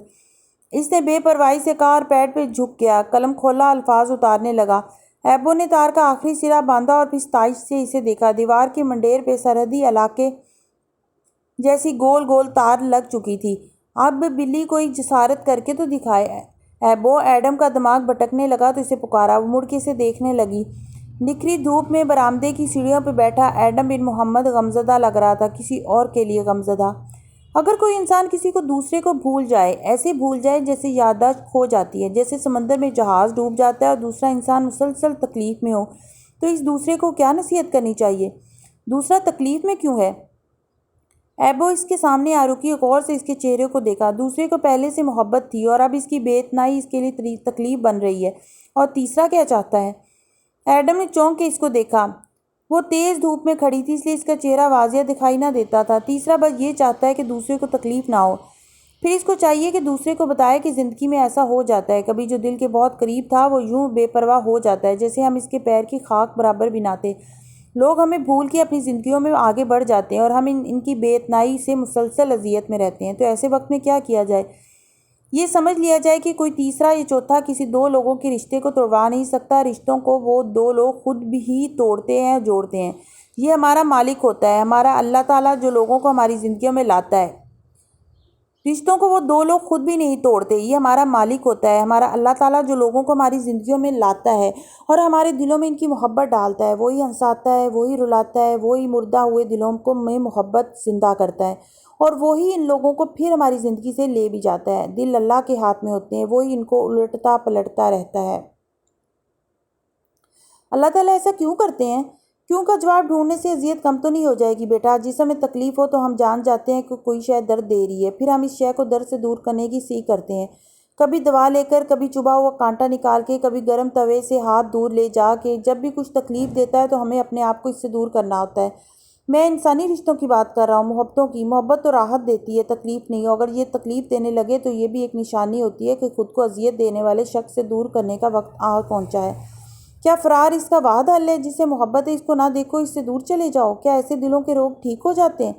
اس نے بے پرواہی سے کہا اور پیڈ پہ جھک گیا، قلم کھولا، الفاظ اتارنے لگا۔ ایبو نے تار کا آخری سرا باندھا اور پھر ستائش سے اسے دیکھا۔ دیوار کی منڈیر پہ سرحدی علاقے جیسی گول گول تار لگ چکی تھی۔ اب بلی کوئی جسارت کر کے تو دکھائے ایبو۔ ایڈم کا دماغ بھٹکنے لگا تو اسے پکارا۔ وہ مڑ کے اسے دیکھنے لگی۔ نکھری دھوپ میں برآمدے کی سیڑھیوں پہ بیٹھا ایڈم بن محمد غمزدہ لگ رہا تھا، کسی اور کے لیے غمزدہ۔ اگر کوئی انسان کسی کو دوسرے کو بھول جائے، ایسے بھول جائے جیسے یادداشت کھو جاتی ہے، جیسے سمندر میں جہاز ڈوب جاتا ہے اور دوسرا انسان مسلسل تکلیف میں ہو، تو اس دوسرے کو کیا نصیحت کرنی چاہیے؟ دوسرا تکلیف میں کیوں ہے؟ ایبو اس کے سامنے آ رکی، غور سے اس کے چہرے کو دیکھا۔ دوسرے کو پہلے سے محبت تھی اور اب اس کی بے اتنائی اس کے لیے تکلیف بن رہی ہے۔ اور تیسرا کیا چاہتا ہے؟ ایڈم نے چونک کے اس کو دیکھا۔ وہ تیز دھوپ میں کھڑی تھی، اس لیے اس کا چہرہ واضح دکھائی نہ دیتا تھا۔ تیسرا بس یہ چاہتا ہے کہ دوسرے کو تکلیف نہ ہو۔ پھر اس کو چاہیے کہ دوسرے کو بتائے کہ زندگی میں ایسا ہو جاتا ہے، کبھی جو دل کے بہت قریب تھا وہ یوں بے پرواہ ہو جاتا ہے جیسے ہم اس کے پیر کی خاک برابر بھی نہ تھے۔ لوگ ہمیں بھول کے اپنی زندگیوں میں آگے بڑھ جاتے ہیں اور ہم ان کی بے اتنائی سے مسلسل اذیت میں رہتے ہیں۔ تو ایسے وقت میں کیا کیا جائے؟ یہ سمجھ لیا جائے کہ کوئی تیسرا یا چوتھا کسی دو لوگوں کے رشتے کو توڑوا نہیں سکتا۔ رشتوں کو وہ دو لوگ خود بھی ہی توڑتے ہیں، جوڑتے ہیں۔ یہ ہمارا مالک ہوتا ہے، ہمارا اللہ تعالیٰ، جو لوگوں کو ہماری زندگیوں میں لاتا ہے۔ رشتوں کو وہ دو لوگ خود بھی نہیں توڑتے، یہ ہمارا مالک ہوتا ہے، ہمارا اللہ تعالیٰ، جو لوگوں کو ہماری زندگیوں میں لاتا ہے اور ہمارے دلوں میں ان کی محبت ڈالتا ہے۔ وہی ہنساتا ہے، وہی رلاتا ہے، وہی مردہ ہوئے دلوں کو میں محبت زندہ کرتا ہے اور وہی ان لوگوں کو پھر ہماری زندگی سے لے بھی جاتا ہے۔ دل اللہ کے ہاتھ میں ہوتے ہیں، وہی ان کو الٹتا پلٹتا رہتا ہے۔ اللہ تعالیٰ ایسا کیوں کرتے ہیں؟ کیوں کا جواب ڈھونڈنے سے اذیت کم تو نہیں ہو جائے گی بیٹا۔ جس ہمیں تکلیف ہو تو ہم جان جاتے ہیں کہ کوئی شے درد دے رہی ہے، پھر ہم اس شے کو درد سے دور کرنے کی سیکھ کرتے ہیں، کبھی دوا لے کر، کبھی چبھا ہوا کانٹا نکال کے، کبھی گرم توے سے ہاتھ دور لے جا کے۔ جب بھی کچھ تکلیف دیتا ہے تو ہمیں اپنے آپ کو اس سے دور کرنا ہوتا ہے۔ میں انسانی رشتوں کی بات کر رہا ہوں، محبتوں کی۔ محبت تو راحت دیتی ہے، تکلیف نہیں۔ اگر یہ تکلیف دینے لگے تو یہ بھی ایک نشانی ہوتی ہے کہ خود کو اذیت دینے والے شخص سے دور کرنے کا وقت آ پہنچا ہے۔ کیا فرار اس کا واحد حل ہے؟ جس سے محبت ہے اس کو نہ دیکھو، اس سے دور چلے جاؤ۔ کیا ایسے دلوں کے روگ ٹھیک ہو جاتے ہیں؟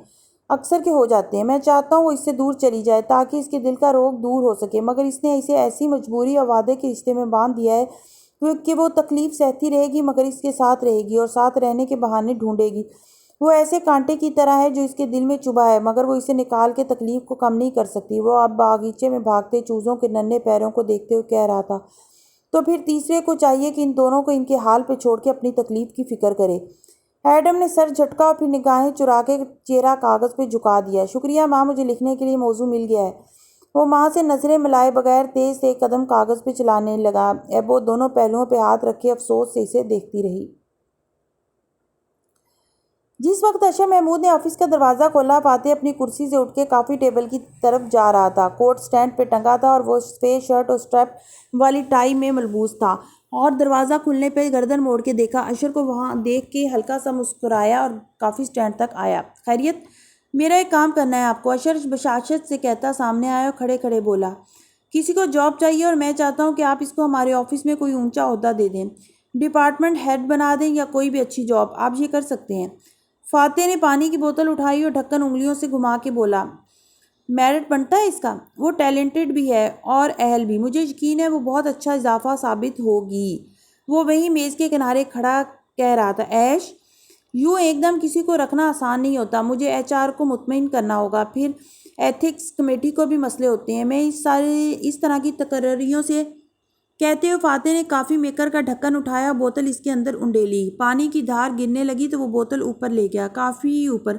اکثر کے ہو جاتے ہیں۔ میں چاہتا ہوں وہ اس سے دور چلی جائے تاکہ اس کے دل کا روگ دور ہو سکے، مگر اس نے اسے ایسی مجبوری اور وعدے کے رشتے میں باندھ دیا ہے کہ وہ تکلیف سہتی رہے گی مگر اس کے ساتھ رہے گی اور ساتھ رہنے کے بہانے ڈھونڈے گی۔ وہ ایسے کانٹے کی طرح ہے جو اس کے دل میں چبھا ہے مگر وہ اسے نکال کے تکلیف کو کم نہیں کر سکتی۔ وہ اب باغیچے میں بھاگتے چوزوں کے ننھے پیروں کو دیکھتے ہوئے کہہ رہا تھا، تو پھر تیسرے کو چاہیے کہ ان دونوں کو ان کے حال پہ چھوڑ کے اپنی تکلیف کی فکر کرے۔ ایڈم نے سر جھٹکا اور پھر نگاہیں چرا کے چہرہ کاغذ پہ جھکا دیا۔ شکریہ ماں، مجھے لکھنے کے لیے موضوع مل گیا ہے۔ وہ ماں سے نظریں ملائے بغیر تیز سے ایک قدم کاغذ پہ چلانے لگا۔ ایبو دونوں پہلوؤں پہ ہاتھ رکھے افسوس سے اسے دیکھتی رہی۔ جس وقت اشر محمود نے آفس کا دروازہ کھولا، فاتح اپنی کرسی سے اٹھ کے کافی ٹیبل کی طرف جا رہا تھا۔ کوٹ سٹینڈ پہ ٹنگا تھا اور وہ سفید شرٹ اور اسٹریپ والی ٹائی میں ملبوس تھا، اور دروازہ کھلنے پہ گردن موڑ کے دیکھا۔ اشر کو وہاں دیکھ کے ہلکا سا مسکرایا اور کافی سٹینڈ تک آیا۔ خیریت؟ میرا ایک کام کرنا ہے آپ کو، اشر بشاشت سے کہتا سامنے آیا اور کھڑے کھڑے بولا۔ کسی کو جاب چاہیے اور میں چاہتا ہوں کہ آپ اس کو ہمارے آفس میں کوئی اونچا عہدہ دے دیں، ڈپارٹمنٹ ہیڈ بنا دیں یا کوئی بھی اچھی جاب، آپ یہ کر سکتے ہیں۔ فاتح نے پانی کی بوتل اٹھائی اور ڈھکن انگلیوں سے گھما کے بولا، میرٹ بنتا ہے اس کا؟ وہ ٹیلنٹڈ بھی ہے اور اہل بھی، مجھے یقین ہے وہ بہت اچھا اضافہ ثابت ہوگی۔ وہ وہیں میز کے کنارے کھڑا کہہ رہا تھا، ایش، یوں ایک دم کسی کو رکھنا آسان نہیں ہوتا، مجھے ایچ آر کو مطمئن کرنا ہوگا، پھر ایتھکس کمیٹی کو بھی مسئلے ہوتے ہیں۔ میں اس طرح کی تقرریوں سے کہتے ہوئے فاتح نے کافی میکر کا ڈھکن اٹھایا، بوتل اس کے اندر انڈیلی۔ پانی کی دھار گرنے لگی تو وہ بوتل اوپر لے گیا، کافی اوپر۔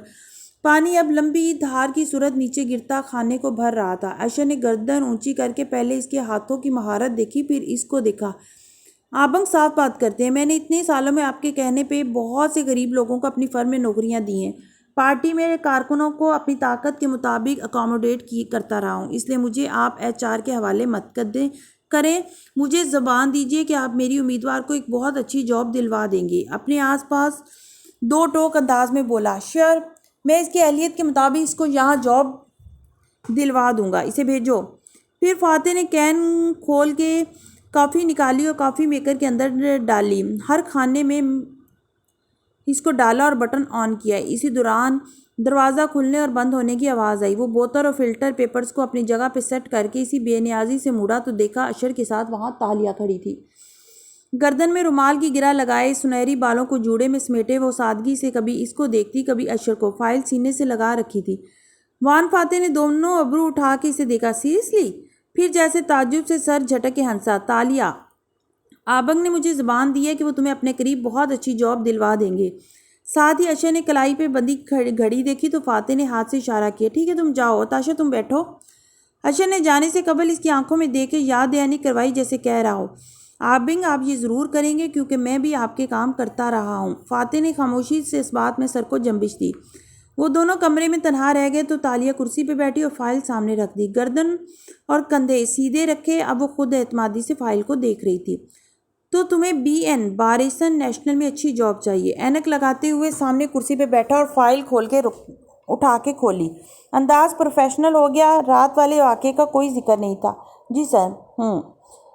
پانی اب لمبی دھار کی صورت نیچے گرتا خانے کو بھر رہا تھا۔ اشر نے گردن اونچی کر کے پہلے اس کے ہاتھوں کی مہارت دیکھی، پھر اس کو دیکھا۔ آبنگ صاف بات کرتے ہیں، میں نے اتنے سالوں میں آپ کے کہنے پہ بہت سے غریب لوگوں کو اپنی فرم میں نوکریاں دی ہیں، پارٹی میں کارکنوں کو اپنی طاقت کے مطابق اکاموڈیٹ کرتا رہا ہوں، اس لیے مجھے آپ ایچ آر کے حوالے مت کریں۔ مجھے زبان دیجیے کہ آپ میری امیدوار کو ایک بہت اچھی جاب دلوا دیں گے۔ اپنے آس پاس دو ٹوک انداز میں بولا، شیئر، میں اس کی اہلیت کے مطابق اس کو یہاں جاب دلوا دوں گا، اسے بھیجو۔ پھر فاتح نے کین کھول کے کافی نکالی اور کافی میکر کے اندر ڈالی، ہر خانے میں اس کو ڈالا اور بٹن آن کیا۔ اسی دوران دروازہ کھلنے اور بند ہونے کی آواز آئی۔ وہ بوتل اور فلٹر پیپرز کو اپنی جگہ پہ سیٹ کر کے اسی بے نیازی سے مڑا تو دیکھا اشر کے ساتھ وہاں تالیہ کھڑی تھی۔ گردن میں رومال کی گرہ لگائے، سنہری بالوں کو جوڑے میں سمیٹے، وہ سادگی سے کبھی اس کو دیکھتی کبھی اشر کو، فائل سینے سے لگا رکھی تھی۔ وان فاتح نے دونوں ابرو اٹھا کے اسے دیکھا، سیریسلی؟ پھر جیسے تعجب سے سر جھٹک کے ہنسا، تالیہ، آبنگ نے مجھے زبان دی ہے کہ وہ تمہیں اپنے قریب بہت اچھی جاب دلوا دیں گے۔ ساتھ ہی اشر نے کلائی پہ بندی گھڑی دیکھی تو فاتح نے ہاتھ سے اشارہ کیا، ٹھیک ہے تم جاؤ، تاشا تم بیٹھو۔ اشر نے جانے سے قبل اس کی آنکھوں میں دیکھ کے یاد دہانی کروائی جیسے کہہ رہا ہو، آبنگ آپ یہ ضرور کریں گے کیونکہ میں بھی آپ کے کام کرتا رہا ہوں۔ فاتح نے خاموشی سے اس بات میں سر کو جنبش دی۔ وہ دونوں کمرے میں تنہا رہ گئے تو تالیہ کرسی پہ بیٹھی اور فائل سامنے رکھ دی، گردن اور کندھے سیدھے رکھے۔ اب وہ خود اعتمادی سے فائل کو دیکھ رہی تھی۔ تو تمہیں بارسن نیشنل میں اچھی جاب چاہیے؟ اینک لگاتے ہوئے سامنے کرسی پہ بیٹھا اور فائل اٹھا کے کھولی۔ انداز پروفیشنل ہو گیا۔ رات والے واقعے کا کوئی ذکر نہیں تھا۔ جی سر۔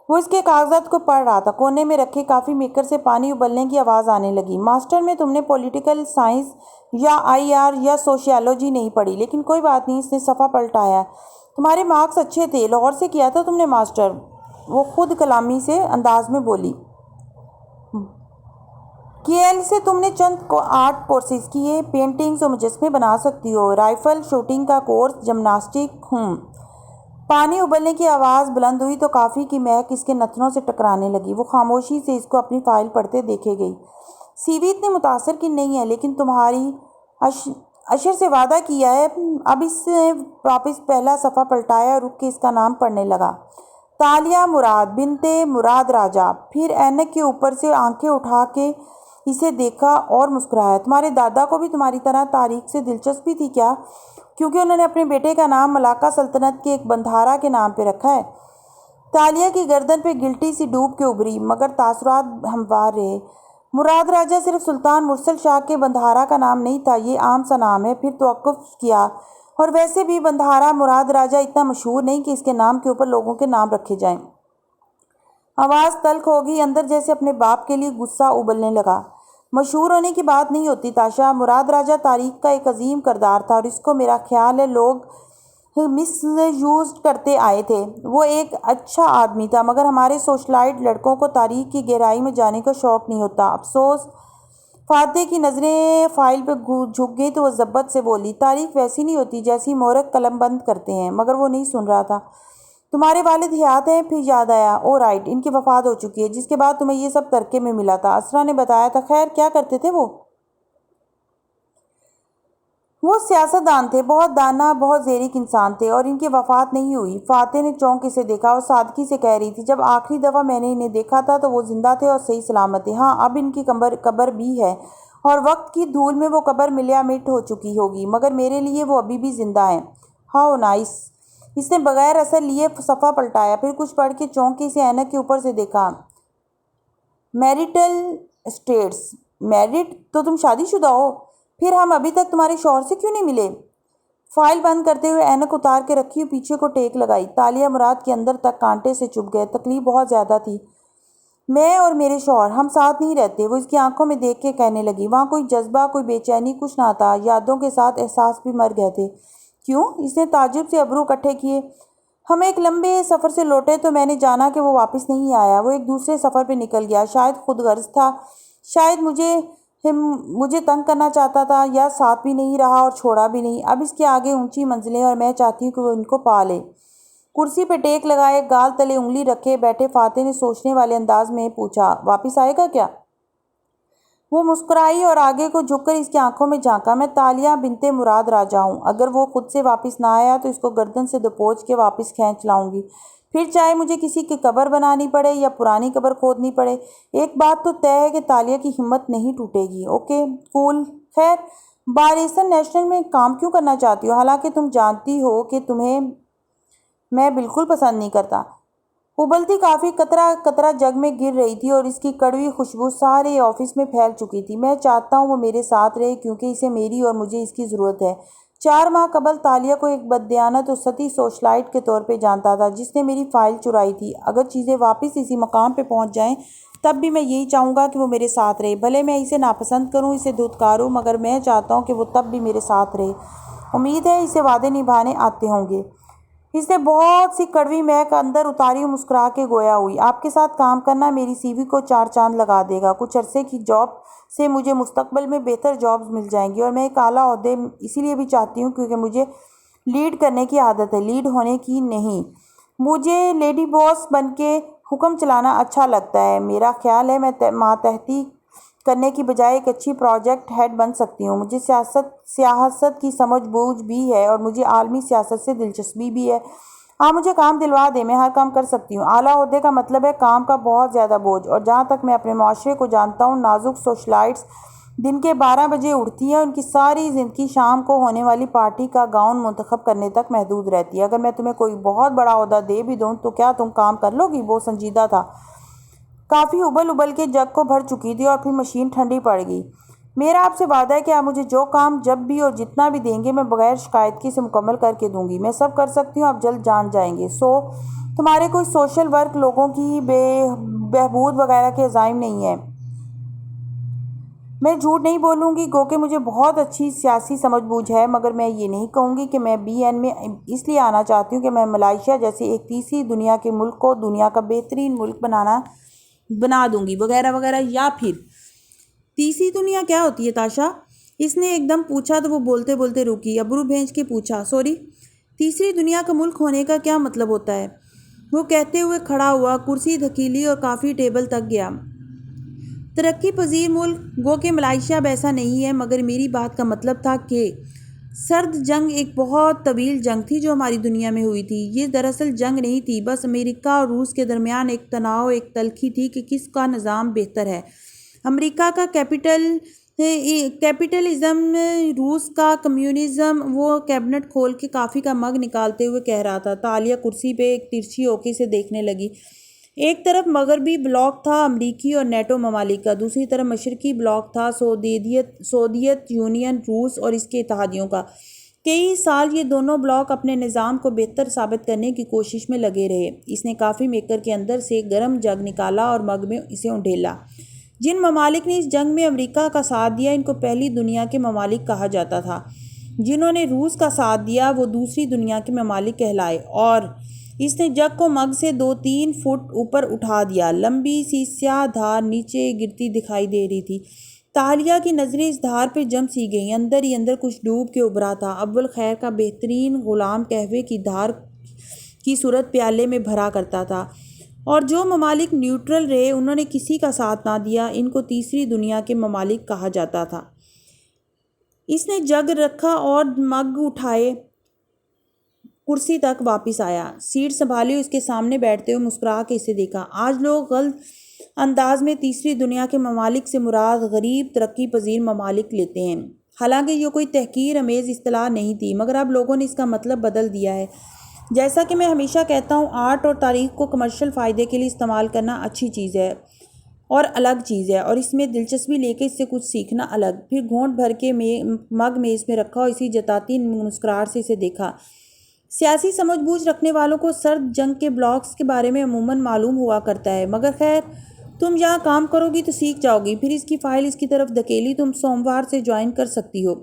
وہ اس کے کاغذات کو پڑھ رہا تھا۔ کونے میں رکھے کافی میکر سے پانی ابلنے کی آواز آنے لگی۔ ماسٹر میں تم نے پولیٹیکل سائنس یا IR یا سوشیالوجی نہیں پڑھی، لیکن کوئی بات نہیں، اس نے صفحہ پلٹایا۔ تمہارے مارکس اچھے تھے، لاہور سے کیا تھا تم نے ماسٹر؟ وہ خود کلامی سے انداز میں بولی۔ KL سے تم نے چند آرٹ کورسز کیے، پینٹنگز اور مجسمے بنا سکتی ہو، رائفل شوٹنگ کا کورس، جمناسٹک۔ پانی ابلنے کی آواز بلند ہوئی تو کافی کی مہک اس کے نتنوں سے ٹکرانے لگی۔ وہ خاموشی سے اس کو اپنی فائل پڑھتے دیکھے گئی۔ CV اتنے متاثر کی نہیں ہے، لیکن تمہاری اشر سے وعدہ کیا ہے۔ اب اس نے واپس پہلا صفحہ پلٹایا اور رک کے اس کا نام پڑھنے لگا۔ تالیہ مراد بنت مراد راجہ۔ پھر اینک کے اوپر سے آنکھیں اٹھا کے اسے دیکھا اور مسکرایا۔ تمہارے دادا کو بھی تمہاری طرح تاریخ سے دلچسپی تھی کیا؟ کیونکہ انہوں نے اپنے بیٹے کا نام ملاکا سلطنت کے ایک بندھارا کے نام پہ رکھا ہے۔ تالیہ کی گردن پہ گلٹی سی ڈوب کے ابھری، مگر تاثرات ہموار رہے۔ مراد راجہ صرف سلطان مرسل شاہ کے بندھارا کا نام نہیں تھا، یہ عام سا نام ہے۔ پھر توقف کیا، اور ویسے بھی بندھارا مراد راجہ اتنا مشہور نہیں کہ اس کے نام کے اوپر لوگوں کے نام رکھے جائیں۔ آواز تلخ ہو گئی، اندر جیسے اپنے باپ کے لیے غصہ ابلنے لگا۔ مشہور ہونے کی بات نہیں ہوتی تاشا، مراد راجہ تاریخ کا ایک عظیم کردار تھا، اور اس کو میرا خیال ہے لوگ مس یوز کرتے آئے تھے۔ وہ ایک اچھا آدمی تھا، مگر ہمارے سوشلائٹ لڑکوں کو تاریخ کی گہرائی میں جانے کا شوق نہیں ہوتا، افسوس۔ فاتح کی نظریں فائل پہ جھک گئی تو وہ ضبط سے بولی، تاریخ ویسی نہیں ہوتی جیسی مورخ قلم بند کرتے ہیں۔ مگر وہ نہیں سن رہا تھا۔ تمہارے والد حیات ہیں؟ پھر یاد آیا، او رائٹ، ان کی وفات ہو چکی ہے، جس کے بعد تمہیں یہ سب ترکے میں ملا تھا، اسرا نے بتایا تھا۔ خیر کیا کرتے تھے وہ سیاستدان تھے، بہت دانا، بہت زیرک انسان تھے، اور ان کی وفات نہیں ہوئی۔ فاتح نے چونک اسے دیکھا اور سادگی سے کہہ رہی تھی، جب آخری دفعہ میں نے انہیں دیکھا تھا تو وہ زندہ تھے اور صحیح سلامت تھے۔ ہاں، اب ان کی قبر بھی ہے، اور وقت کی دھول میں وہ قبر ملیا مٹ ہو چکی ہوگی، مگر میرے لیے وہ ابھی بھی زندہ ہیں۔ How nice. اس نے بغیر اثر لیے صفحہ پلٹایا، پھر کچھ پڑھ کے چونک کے اسے اینک کے اوپر سے دیکھا۔ Marital status. میرڈ؟ تو تم شادی شدہ ہو؟ پھر ہم ابھی تک تمہارے شوہر سے کیوں نہیں ملے؟ فائل بند کرتے ہوئے اینک اتار کے رکھی اور پیچھے کو ٹیک لگائی۔ تالیہ مراد کے اندر تک کانٹے سے چبھ گئے، تکلیف بہت زیادہ تھی۔ میں اور میرے شوہر ہم ساتھ نہیں رہتے، وہ اس کی آنکھوں میں دیکھ کے کہنے لگی۔ وہاں کوئی جذبہ، کوئی بے چینی کچھ نہ تھا، یادوں کے ساتھ احساس بھی مر گئے تھے۔ کیوں؟ اس نے تعجب سے ابرو اکٹھے کیے۔ ہم ایک لمبے سفر سے لوٹے تو میں نے جانا کہ وہ واپس نہیں آیا، وہ ایک دوسرے سفر پہ نکل گیا۔ شاید خود غرض تھا، شاید مجھے تنگ کرنا چاہتا تھا، یا ساتھ بھی نہیں رہا اور چھوڑا بھی نہیں۔ اب اس کے آگے اونچی منزلیں، اور میں چاہتی ہوں کہ وہ ان کو پا لے۔ کرسی پہ ٹیک لگائے، گال تلے انگلی رکھے بیٹھے فاتح نے سوچنے والے انداز میں پوچھا، واپس آئے گا کیا؟ وہ مسکرائی اور آگے کو جھک کر اس کی آنکھوں میں جھانکا۔ میں تالیہ بنت مراد راجہ ہوں، اگر وہ خود سے واپس نہ آیا تو اس کو گردن سے دبوچ کے واپس کھینچ لاؤں گی، پھر چاہے مجھے کسی کی قبر بنانی پڑے یا پرانی قبر کھودنی پڑے۔ ایک بات تو طے ہے کہ تالیہ کی ہمت نہیں ٹوٹے گی۔ اوکے کول۔ خیر، بارسن نیشنل میں کام کیوں کرنا چاہتی ہو، حالانکہ تم جانتی ہو کہ تمہیں میں بالکل پسند نہیں کرتا؟ ابلتی کافی قطرہ قطرہ جگ میں گر رہی تھی اور اس کی کڑوی خوشبو سارے آفس میں پھیل چکی تھی۔ میں چاہتا ہوں وہ میرے ساتھ رہے، کیونکہ اسے میری اور مجھے اس کی ضرورت ہے۔ 4 ماہ قبل تالیہ کو ایک بددیانت اور سطحی سوشلائٹ کے طور پہ جانتا تھا، جس نے میری فائل چرائی تھی۔ اگر چیزیں واپس اسی مقام پہ پہنچ جائیں تب بھی میں یہی چاہوں گا کہ وہ میرے ساتھ رہے، بھلے میں اسے ناپسند کروں، اسے دھتکاروں، مگر میں چاہتا ہوں کہ وہ تب بھی میرے ساتھ رہے۔ امید ہے اسے وعدے نبھانے آتے ہوں گے۔ اس نے بہت سی کڑوی مہک اندر اتاری اور مسکرا کے گویا ہوئی، آپ کے ساتھ کام کرنا میری CV کو 4 چاند لگا دے گا۔ کچھ عرصے کی جاب سے مجھے مستقبل میں بہتر جابز مل جائیں گی، اور میں ایک اعلیٰ عہدے اسی لیے بھی چاہتی ہوں کیونکہ مجھے لیڈ کرنے کی عادت ہے، لیڈ ہونے کی نہیں۔ مجھے لیڈی باس بن کے حکم چلانا اچھا لگتا ہے۔ میرا خیال ہے میں ماتحتی کرنے کی بجائے ایک اچھی پروجیکٹ ہیڈ بن سکتی ہوں۔ مجھے سیاست کی سمجھ بوجھ بھی ہے، اور مجھے عالمی سیاست سے دلچسپی بھی ہے۔ آپ مجھے کام دلوا دیں، میں ہر کام کر سکتی ہوں۔ اعلیٰ عہدے کا مطلب ہے کام کا بہت زیادہ بوجھ، اور جہاں تک میں اپنے معاشرے کو جانتا ہوں، نازک سوشلائٹس دن کے 12 بجے اٹھتی ہے، ان کی ساری زندگی شام کو ہونے والی پارٹی کا گاؤن منتخب کرنے تک محدود رہتی ہے۔ اگر میں تمہیں کوئی بہت بڑا عہدہ دے بھی دوں تو کیا تم کام کر لو گی؟ وہ سنجیدہ تھا، کافی ابل ابل کے جگ کو بھر چکی تھی اور پھر مشین ٹھنڈی پڑ گئی۔ میرا آپ سے وعدہ ہے کہ آپ مجھے جو کام جب بھی اور جتنا بھی دیں گے میں بغیر شکایت سے مکمل کر کے دوں گی۔ میں سب کر سکتی ہوں، آپ جلد جان جائیں گے۔ تمہارے کوئی سوشل ورک، لوگوں کی بہبود وغیرہ کے عزائم نہیں ہیں؟ میں جھوٹ نہیں بولوں گی، گو کہ مجھے بہت اچھی سیاسی سمجھ بوجھ ہے، مگر میں یہ نہیں کہوں گی کہ میں BN میں اس لیے آنا چاہتی ہوں کہ میں ملائیشیا جیسے ایک تیسری دنیا کے ملک کو دنیا کا بہترین ملک بنا دوں گی وغیرہ وغیرہ۔ یا پھر تیسری دنیا کیا ہوتی ہے تاشا؟ اس نے ایک دم پوچھا تو وہ بولتے بولتے رکی، ابرو بھینج کے پوچھا، سوری، تیسری دنیا کا ملک ہونے کا کیا مطلب ہوتا ہے؟ وہ کہتے ہوئے کھڑا ہوا، کرسی دھکیلی اور کافی ٹیبل تک گیا۔ ترقی پذیر ملک، گو کہ ملائیشیا اب ایسا نہیں ہے، مگر میری بات کا مطلب تھا کہ سرد جنگ ایک بہت طویل جنگ تھی جو ہماری دنیا میں ہوئی تھی۔ یہ دراصل جنگ نہیں تھی، بس امریکہ اور روس کے درمیان ایک تناؤ، ایک تلخی تھی کہ کس کا نظام بہتر ہے، امریکہ کا کیپٹلزم، روس کا کمیونزم۔ وہ کیبنٹ کھول کے کافی کا مگ نکالتے ہوئے کہہ رہا تھا۔ تالیہ کرسی پہ ایک ترچھی اوکے سے دیکھنے لگی۔ ایک طرف مغربی بلاک تھا امریکی اور نیٹو ممالک کا، دوسری طرف مشرقی بلاک تھا سوویت یونین، روس اور اس کے اتحادیوں کا۔ کئی سال یہ دونوں بلاک اپنے نظام کو بہتر ثابت کرنے کی کوشش میں لگے رہے۔ اس نے کافی میکر کے اندر سے گرم جگ نکالا اور مگ میں اسے انڈیلا۔ جن ممالک نے اس جنگ میں امریکہ کا ساتھ دیا ان کو پہلی دنیا کے ممالک کہا جاتا تھا، جنہوں نے روس کا ساتھ دیا وہ دوسری دنیا کے ممالک کہلائے۔ اور اس نے جگ کو مگ سے 2-3 فٹ اوپر اٹھا دیا۔ لمبی سی سیاہ دھار نیچے گرتی دکھائی دے رہی تھی۔ تالیہ کی نظریں اس دھار پہ جم سی گئیں، اندر ہی اندر کچھ ڈوب کے ابھرا تھا۔ اول خیر کا بہترین غلام قہوے کی دھار کی صورت پیالے میں بھرا کرتا تھا، اور جو ممالک نیوٹرل رہے انہوں نے کسی کا ساتھ نہ دیا، ان کو تیسری دنیا کے ممالک کہا جاتا تھا۔ اس نے جگ رکھا اور مگ اٹھائے کرسی تک واپس آیا، سیٹ سنبھالی، اس کے سامنے بیٹھتے ہوئے مسکرا کے اسے دیکھا۔ آج لوگ غلط انداز میں تیسری دنیا کے ممالک سے مراد غریب ترقی پذیر ممالک لیتے ہیں، حالانکہ یہ کوئی تحقیر آمیز اصطلاح نہیں تھی، مگر اب لوگوں نے اس کا مطلب بدل دیا ہے۔ جیسا کہ میں ہمیشہ کہتا ہوں، آرٹ اور تاریخ کو کمرشل فائدے کے لیے استعمال کرنا اچھی چیز ہے اور الگ چیز ہے، اور اس میں دلچسپی لے کے اس سے کچھ سیکھنا الگ۔ پھر گھونٹ بھر کے مگ میز میں رکھا اور اسی جتاتی مسکراہٹ سے اسے دیکھا۔ سیاسی سمجھ بوجھ رکھنے والوں کو سرد جنگ کے بلاکس کے بارے میں عموماً معلوم ہوا کرتا ہے، مگر خیر تم یہاں کام کرو گی تو سیکھ جاؤ گی۔ پھر اس کی فائل اس کی طرف دھکیلی، تم سوموار سے جوائن کر سکتی ہو۔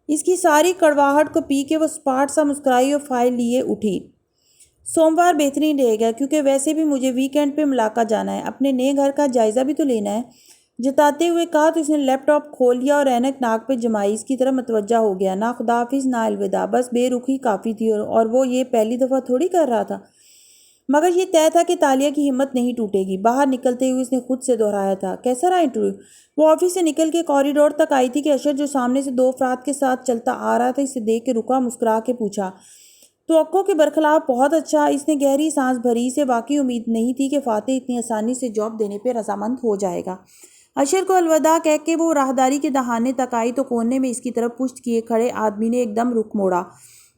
اس کی ساری کڑواہٹ کو پی کے وہ سپاٹ سا مسکرائی اور فائل لیے اٹھی۔ سوموار بہترین رہے گا، کیونکہ ویسے بھی مجھے ویکینڈ پہ ملاقہ جانا ہے، اپنے نئے گھر کا جائزہ بھی تو لینا ہے، جتاتے ہوئے کہا تو اس نے لیپ ٹاپ کھول لیا اور اینک ناک پہ جمائی، اس کی طرف متوجہ ہو گیا۔ نہ خداحافظ نہ الوداع، بس بے رخی کافی تھی، اور وہ یہ پہلی دفعہ تھوڑی کر رہا تھا، مگر یہ طے تھا کہ تالیہ کی ہمت نہیں ٹوٹے گی۔ باہر نکلتے ہوئے اس نے خود سے دہرایا تھا، کیسا رہا انٹرویو؟ وہ آفس سے نکل کے کوریڈور تک آئی تھی کہ اشر جو سامنے سے 2 افراد کے ساتھ چلتا آ رہا تھا اسے دیکھ کے رکا، مسکرا کے پوچھا، توقع کے برخلاف بہت اچھا۔ اس نے گہری سانس بھری، اسے واقعی امید نہیں تھی کہ فاتح اتنی آسانی سے جاب دینے پہ رضامند ہو جائے گا۔ اشر کو الوداع کہہ کے وہ راہداری کے دہانے تک آئی تو کونے میں اس کی طرف پشت کیے کھڑے آدمی نے ایک دم رخ موڑا۔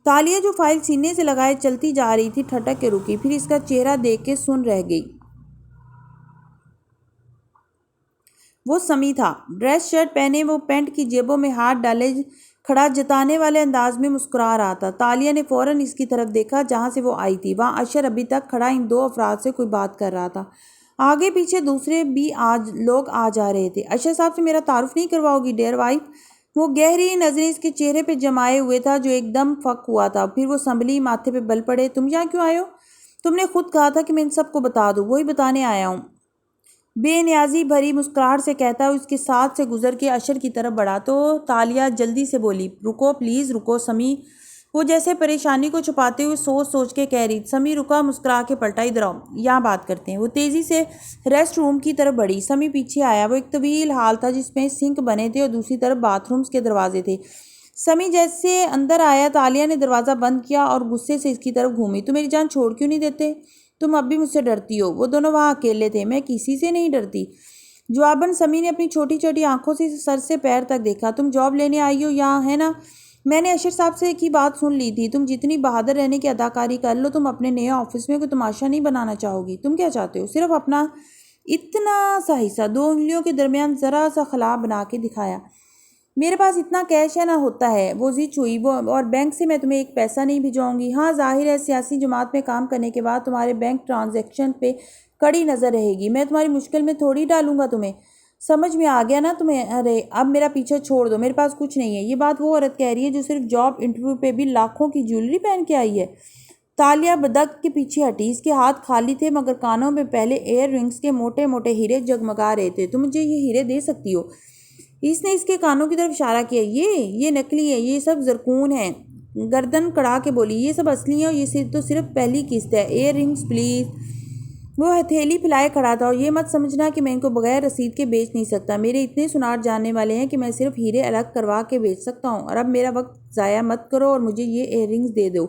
تالیہ جو فائل سینے سے لگائے چلتی جا رہی تھی ٹھٹک کے رکی، پھر اس کا چہرہ دیکھ کے سن رہ گئی۔ وہ سمی تھا، ڈریس شرٹ پہنے، وہ پینٹ کی جیبوں میں ہاتھ ڈالے کھڑا جتانے والے انداز میں مسکرا رہا تھا۔ تالیہ نے فوراً اس کی طرف دیکھا جہاں سے وہ آئی تھی، وہاں اشر ابھی تک کھڑا ان 2 افراد سے کوئی بات کر رہا تھا۔ آگے پیچھے دوسرے بھی لوگ آ جا رہے تھے۔ اشر صاحب سے میرا تعارف نہیں کرواؤ گی ڈیئر وائف؟ وہ گہری نظریں اس کے چہرے پہ جمائے ہوئے تھا جو ایک دم فک ہوا تھا، پھر وہ سنبھلی، ماتھے پہ بل پڑے۔ تم یہاں کیوں آئے ہو؟ تم نے خود کہا تھا کہ میں ان سب کو بتا دوں، وہی بتانے آیا ہوں، بے نیازی بھری مسکراہٹ سے کہتا ہے، اس کے ساتھ سے گزر کے اشر کی طرف بڑھا تو تالیہ جلدی سے بولی، رکو پلیز رکو سمی۔ وہ جیسے پریشانی کو چھپاتے ہوئے سوچ کے کہہ رہی۔ سمی رکا، مسکرا کے پلٹا، ادھر آؤ یہاں بات کرتے ہیں۔ وہ تیزی سے ریسٹ روم کی طرف بڑھی، سمی پیچھے آیا۔ وہ ایک طویل ہال تھا جس میں سنک بنے تھے اور دوسری طرف باتھ رومز کے دروازے تھے۔ سمی جیسے اندر آیا تالیہ نے دروازہ بند کیا اور غصے سے اس کی طرف گھومی، تم میری جان چھوڑ کیوں نہیں دیتے؟ تم اب بھی مجھ سے ڈرتی ہو؟ وہ دونوں وہاں اکیلے تھے۔ میں کسی سے نہیں ڈرتی، جواباً سمی نے اپنی چھوٹی چھوٹی آنکھوں سے سر سے پیر تک دیکھا۔ تم جاب لینے آئی ہو یہاں، ہے نا؟ میں نے اشر صاحب سے کی بات سن لی تھی۔ تم جتنی بہادر رہنے کی اداکاری کر لو، تم اپنے نئے آفس میں کوئی تماشا نہیں بنانا چاہو گی۔ تم کیا چاہتے ہو؟ صرف اپنا اتنا سا حصہ 2 انگلیوں کے درمیان ذرا سا خلا بنا کے دکھایا۔ میرے پاس اتنا کیش ہے نہ ہوتا ہے، وہ زچ ہوئی، وہ اور بینک سے میں تمہیں ایک پیسہ نہیں بھجواؤں گی۔ ہاں ظاہر ہے سیاسی جماعت میں کام کرنے کے بعد تمہارے بینک ٹرانزیکشن پہ کڑی نظر رہے گی۔ میں تمہاری مشکل میں تھوڑی ڈالوں گا تمہیں۔ سمجھ میں آ گیا نا تمہیں؟ ارے اب میرا پیچھا چھوڑ دو، میرے پاس کچھ نہیں ہے۔ یہ بات وہ عورت کہہ رہی ہے جو صرف جاب انٹرویو پہ بھی لاکھوں کی جیولری پہن کے آئی ہے۔ تالیہ بدک کے پیچھے ہٹی۔ اس کے ہاتھ خالی تھے مگر کانوں میں پہلے ایئر رنگز کے موٹے موٹے ہیرے جگمگا رہے تھے۔ تم مجھے یہ ہیرے دے سکتی ہو؟ اس نے اس کے کانوں کی طرف اشارہ کیا۔ یہ نکلی ہے، یہ سب زرکون ہے۔ گردن کڑا کے بولی، یہ سب اصلی ہیں اور یہ تو صرف پہلی قسط ہے۔ Earrings please. وہ ہتھیلی پھیلائے کھڑا تھا، اور یہ مت سمجھنا کہ میں ان کو بغیر رسید کے بیچ نہیں سکتا۔ میرے اتنے سنار جاننے والے ہیں کہ میں صرف ہیرے الگ کروا کے بیچ سکتا ہوں۔ اور اب میرا وقت ضائع مت کرو اور مجھے یہ ایئر رنگز دے دو۔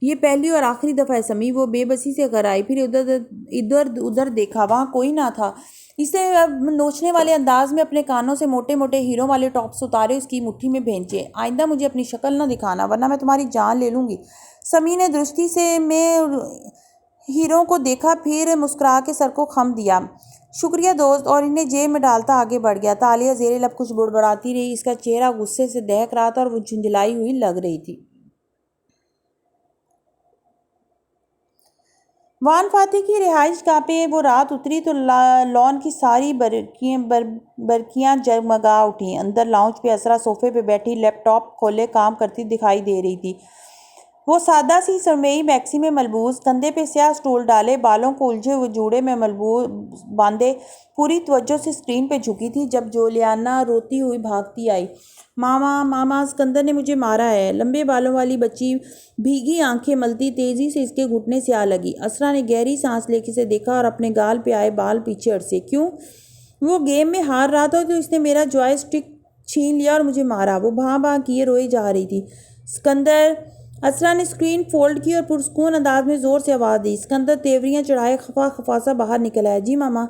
یہ پہلی اور آخری دفعہ ہے سمی۔ وہ بے بسی سے گھر آئی، پھر ادھر ادھر دیکھا، وہاں کوئی نہ تھا۔ اس نے نوچنے والے انداز میں اپنے کانوں سے موٹے موٹے ہیروں والے ٹاپس اتارے، اس کی مٹھی میں بھینچے۔ آئندہ مجھے اپنی شکل نہ دکھانا ورنہ میں تمہاری جان لے لوں گی۔ سمی نے درستی سے میں ہیروں کو دیکھا، پھر مسکرا کے سر کو خم دیا۔ شکریہ دوست، اور انہیں جیب میں ڈالتا آگے بڑھ گیا۔ تالیہ زیر لب کچھ بڑبڑاتی رہی۔ اس کا چہرہ غصے سے دہک رہا تھا اور وہ جھنجھلائی ہوئی لگ رہی تھی۔ وان فاتح کی رہائش گاہ پہ وہ رات اتری تو لان کی ساری برقیاں جگمگا اٹھیں۔ اندر لاؤنج پہ اسرا صوفے پہ بیٹھی لیپ ٹاپ کھولے کام کرتی دکھائی دے رہی تھی۔ وہ سادہ سی سرمئی میکسی میں ملبوس، کندھے پہ سیاہ سٹول ڈالے، بالوں کو الجھے ہوئے جوڑے میں باندھے، پوری توجہ سے اسکرین پہ جھکی تھی جب جولیانا روتی ہوئی بھاگتی آئی۔ ماما ماما، اسکندر نے مجھے مارا ہے۔ لمبے بالوں والی بچی بھیگی آنکھیں ملتی تیزی سے اس کے گھٹنے سے آ لگی۔ اسرا نے گہری سانس لے کے اسے دیکھا اور اپنے گال پہ آئے بال پیچھے اڑسے۔ کیوں؟ وہ گیم میں ہار رہا تھا تو اس نے میرا جوائے اسٹک چھین لیا اور مجھے مارا۔ وہ بھاں بھاں کیے روئی جا رہی تھی۔ اسکندر! اسرا نے اسکرین فولڈ کی اور پرسکون انداز میں زور سے آواز دی۔ اسکندر تیوریاں چڑھائے خفا خفا سا باہر نکل آیا۔ جی ماما۔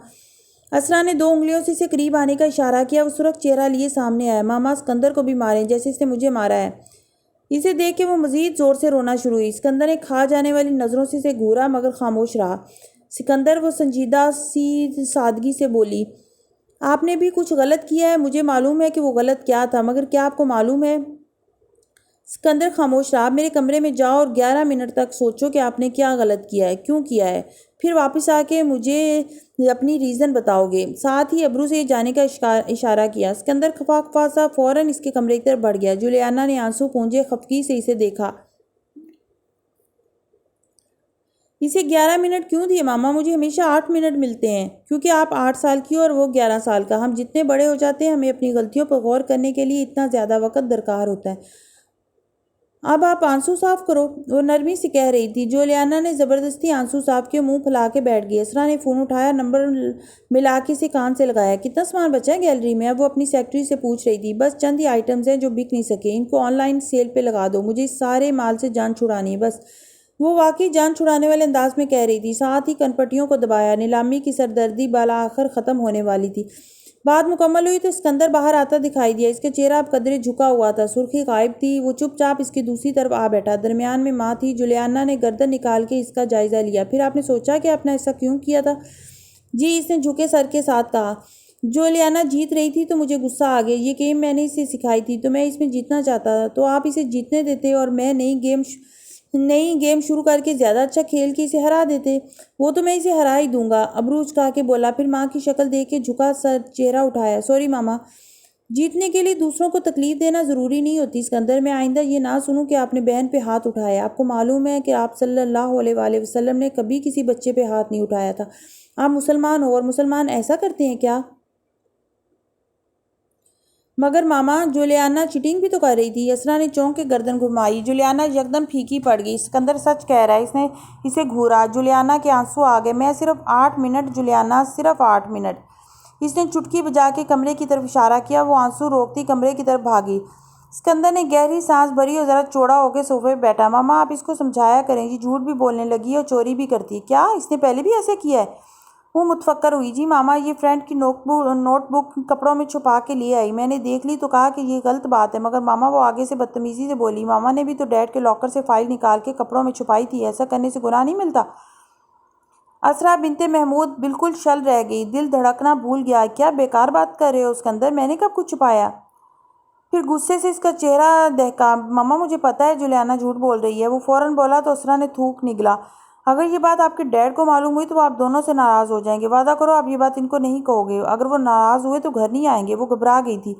اسرا نے 2 انگلیوں سے اسے قریب آنے کا اشارہ کیا۔ وہ سرخ چہرہ لیے سامنے آیا۔ ماما، اسکندر کو بھی ماریں جیسے اس نے مجھے مارا ہے۔ اسے دیکھ کے وہ مزید زور سے رونا شروع ہوئی۔ اسکندر نے کھا جانے والی نظروں سے اسے گھورا مگر خاموش رہا۔ سکندر! وہ سنجیدہ سی سادگی سے بولی، آپ نے بھی کچھ غلط کیا ہے۔ مجھے معلوم ہے کہ وہ غلط کیا تھا، مگر کیا آپ کو معلوم ہے؟ سکندر خاموش رہا۔ آپ میرے کمرے میں جاؤ اور 11 منٹ تک سوچو کہ آپ نے کیا غلط کیا ہے، کیوں کیا ہے، پھر واپس آ کے مجھے اپنی ریزن بتاؤ گے۔ ساتھ ہی ابرو سے جانے کا اشارہ کیا۔ سکندر خفا خفا سا فوراً اس کے کمرے کی طرف بڑھ گیا۔ جولیانا نے آنسو پونجے خفگی سے اسے دیکھا۔ اسے 11 منٹ کیوں دیے ماما؟ مجھے ہمیشہ 8 منٹ ملتے ہیں۔ کیونکہ آپ 8 سال کی اور وہ 11 سال کا۔ ہم جتنے بڑے ہو جاتے ہیں ہمیں اپنی غلطیوں پر غور کرنے کے لیے اتنا زیادہ وقت درکار ہوتا ہے۔ اب آپ آنسو صاف کرو، وہ نرمی سے کہہ رہی تھی۔ جولیانا نے زبردستی آنسو صاف کے منہ پھلا کے بیٹھ گئی۔ اسرا نے فون اٹھایا، نمبر ملا کے اسے کان سے لگایا۔ کتنا سامان بچا ہے گیلری میں؟ اب وہ اپنی سیکرٹری سے پوچھ رہی تھی۔ بس چند ہی آئٹمز ہیں جو بک نہیں سکے، ان کو آن لائن سیل پہ لگا دو، مجھے اس سارے مال سے جان چھڑانی ہے بس۔ وہ واقعی جان چھڑانے والے انداز میں کہہ رہی تھی، ساتھ ہی کنپٹیوں کو دبایا۔ نیلامی کی سردردی بالآخر ختم ہونے والی تھی۔ بات مکمل ہوئی تو اسکندر باہر آتا دکھائی دیا۔ اس کا چہرہ اب قدرے جھکا ہوا تھا، سرخی غائب تھی۔ وہ چپ چاپ اس کی دوسری طرف آ بیٹھا۔ درمیان میں ماں تھی۔ جولیانا نے گردن نکال کے اس کا جائزہ لیا۔ پھر آپ نے سوچا کہ آپ نے ایسا کیوں کیا تھا؟ جی، اس نے جھکے سر کے ساتھ کہا۔ جولیانا جیت رہی تھی تو مجھے غصہ آ گیا۔ یہ گیم میں نے اسے سکھائی تھی تو میں اس میں جیتنا چاہتا تھا، تو آپ اسے جیتنے دیتے اور میں نئی گیم شروع کر کے زیادہ اچھا کھیل کے اسے ہرا دیتے۔ وہ تو میں اسے ہرا ہی دوں گا، ابرو اچکا کے بولا، پھر ماں کی شکل دیکھ کے جھکا سر چہرہ اٹھایا۔ سوری ماما۔ جیتنے کے لیے دوسروں کو تکلیف دینا ضروری نہیں ہوتی اسکندر۔ میں آئندہ یہ نہ سنوں کہ آپ نے بہن پہ ہاتھ اٹھایا۔ آپ کو معلوم ہے کہ آپ صلی اللہ علیہ وآلہ وسلم نے کبھی کسی بچے پہ ہاتھ نہیں اٹھایا تھا۔ آپ مسلمان ہو اور مسلمان ایسا کرتے ہیں کیا؟ مگر ماما، جولیانا چیٹنگ بھی تو کر رہی تھی۔ اسرا نے چونک کے گردن گھمائی۔ جولیانا یکدم پھیکی پڑ گئی۔ سکندر سچ کہہ رہا ہے، اس نے اسے گھورا۔ جولیانا کے آنسو آ گئے۔ میں صرف 8 منٹ جولیانا، صرف 8 منٹ۔ اس نے چٹکی بجا کے کمرے کی طرف اشارہ کیا۔ وہ آنسو روکتی کمرے کی طرف بھاگی۔ سکندر نے گہری سانس بھری اور ذرا چوڑا ہو کے صوفے پہ بیٹھا۔ ماما، آپ اس کو سمجھایا کریں، یہ جھوٹ بھی بولنے لگی ہے اور چوری بھی کرتی ہے۔ کیا اس نے پہلے بھی ایسے کیا ہے؟ وہ متفکر ہوئی۔ جی ماما، یہ فرینڈ کی نوٹ بک کپڑوں میں چھپا کے لے آئی، میں نے دیکھ لی تو کہا کہ یہ غلط بات ہے، مگر ماما وہ آگے سے بدتمیزی سے بولی، ماما نے بھی تو ڈیڈ کے لاکر سے فائل نکال کے کپڑوں میں چھپائی تھی، ایسا کرنے سے گناہ نہیں ملتا؟ اسرا بنت محمود بالکل شل رہ گئی، دل دھڑکنا بھول گیا۔ کیا بیکار بات کر رہے ہو اسکندر، میں نے کب کچھ چھپایا؟ پھر غصے سے اس کا چہرہ دہکا۔ ماما مجھے پتا ہے جولیانا جھوٹ بول رہی ہے، وہ فوراً بولا تو اسرا نے تھوک نگلا۔ اگر یہ بات آپ کے ڈیڈ کو معلوم ہوئی تو وہ آپ دونوں سے ناراض ہو جائیں گے، وعدہ کرو آپ یہ بات ان کو نہیں کہو گے۔ اگر وہ ناراض ہوئے تو گھر نہیں آئیں گے۔ وہ گھبرا گئی تھی۔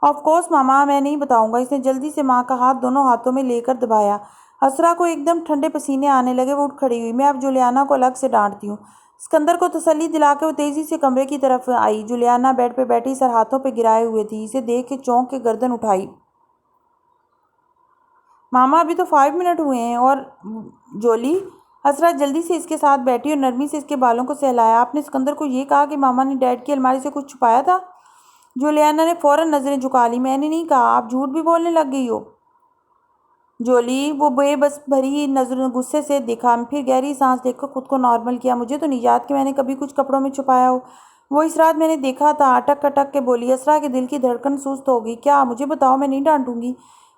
آف کورس ماما، میں نہیں بتاؤں گا۔ اس نے جلدی سے ماں کا ہاتھ دونوں ہاتھوں میں لے کر دبایا۔ اسرا کو ایک دم ٹھنڈے پسینے آنے لگے، وہ اٹھ کھڑی ہوئی۔ میں اب جولیانا کو الگ سے ڈانٹتی ہوں۔ اسکندر کو تسلی دلا کے وہ تیزی سے کمرے کی طرف آئی۔ جولیانا بیڈ پہ بیٹھی سر ہاتھوں پہ گرائے ہوئے تھی، اسے دیکھ کے چونک کے گردن اٹھائی۔ ماما ابھی تو 5 منٹ ہوئے ہیں۔ اور جولی؟ اسرا جلدی سے اس کے ساتھ بیٹھی اور نرمی سے اس کے بالوں کو سہلایا۔ آپ نے اسکندر کو یہ کہا کہ ماما نے ڈیڈ کی الماری سے کچھ چھپایا تھا؟ جولیانا نے فوراً نظریں جھکا لی۔ میں نے نہیں کہا، آپ جھوٹ بھی بولنے لگ گئی ہو۔ جولی؟ وہ بے بس بھری نظروں غصے سے دکھا، پھر گہری سانس لے کر خود کو نارمل کیا۔ مجھے تو نہیں یاد کہ میں نے کبھی کچھ کپڑوں میں چھپایا ہو۔ وہ اس رات میں نے دیکھا تھا، اٹک اٹک کے بولی۔ اسرا کے دل کی دھڑکن سست ہو گئی۔ کیا؟ مجھے بتاؤ، میں نہیں ڈانٹوں گی۔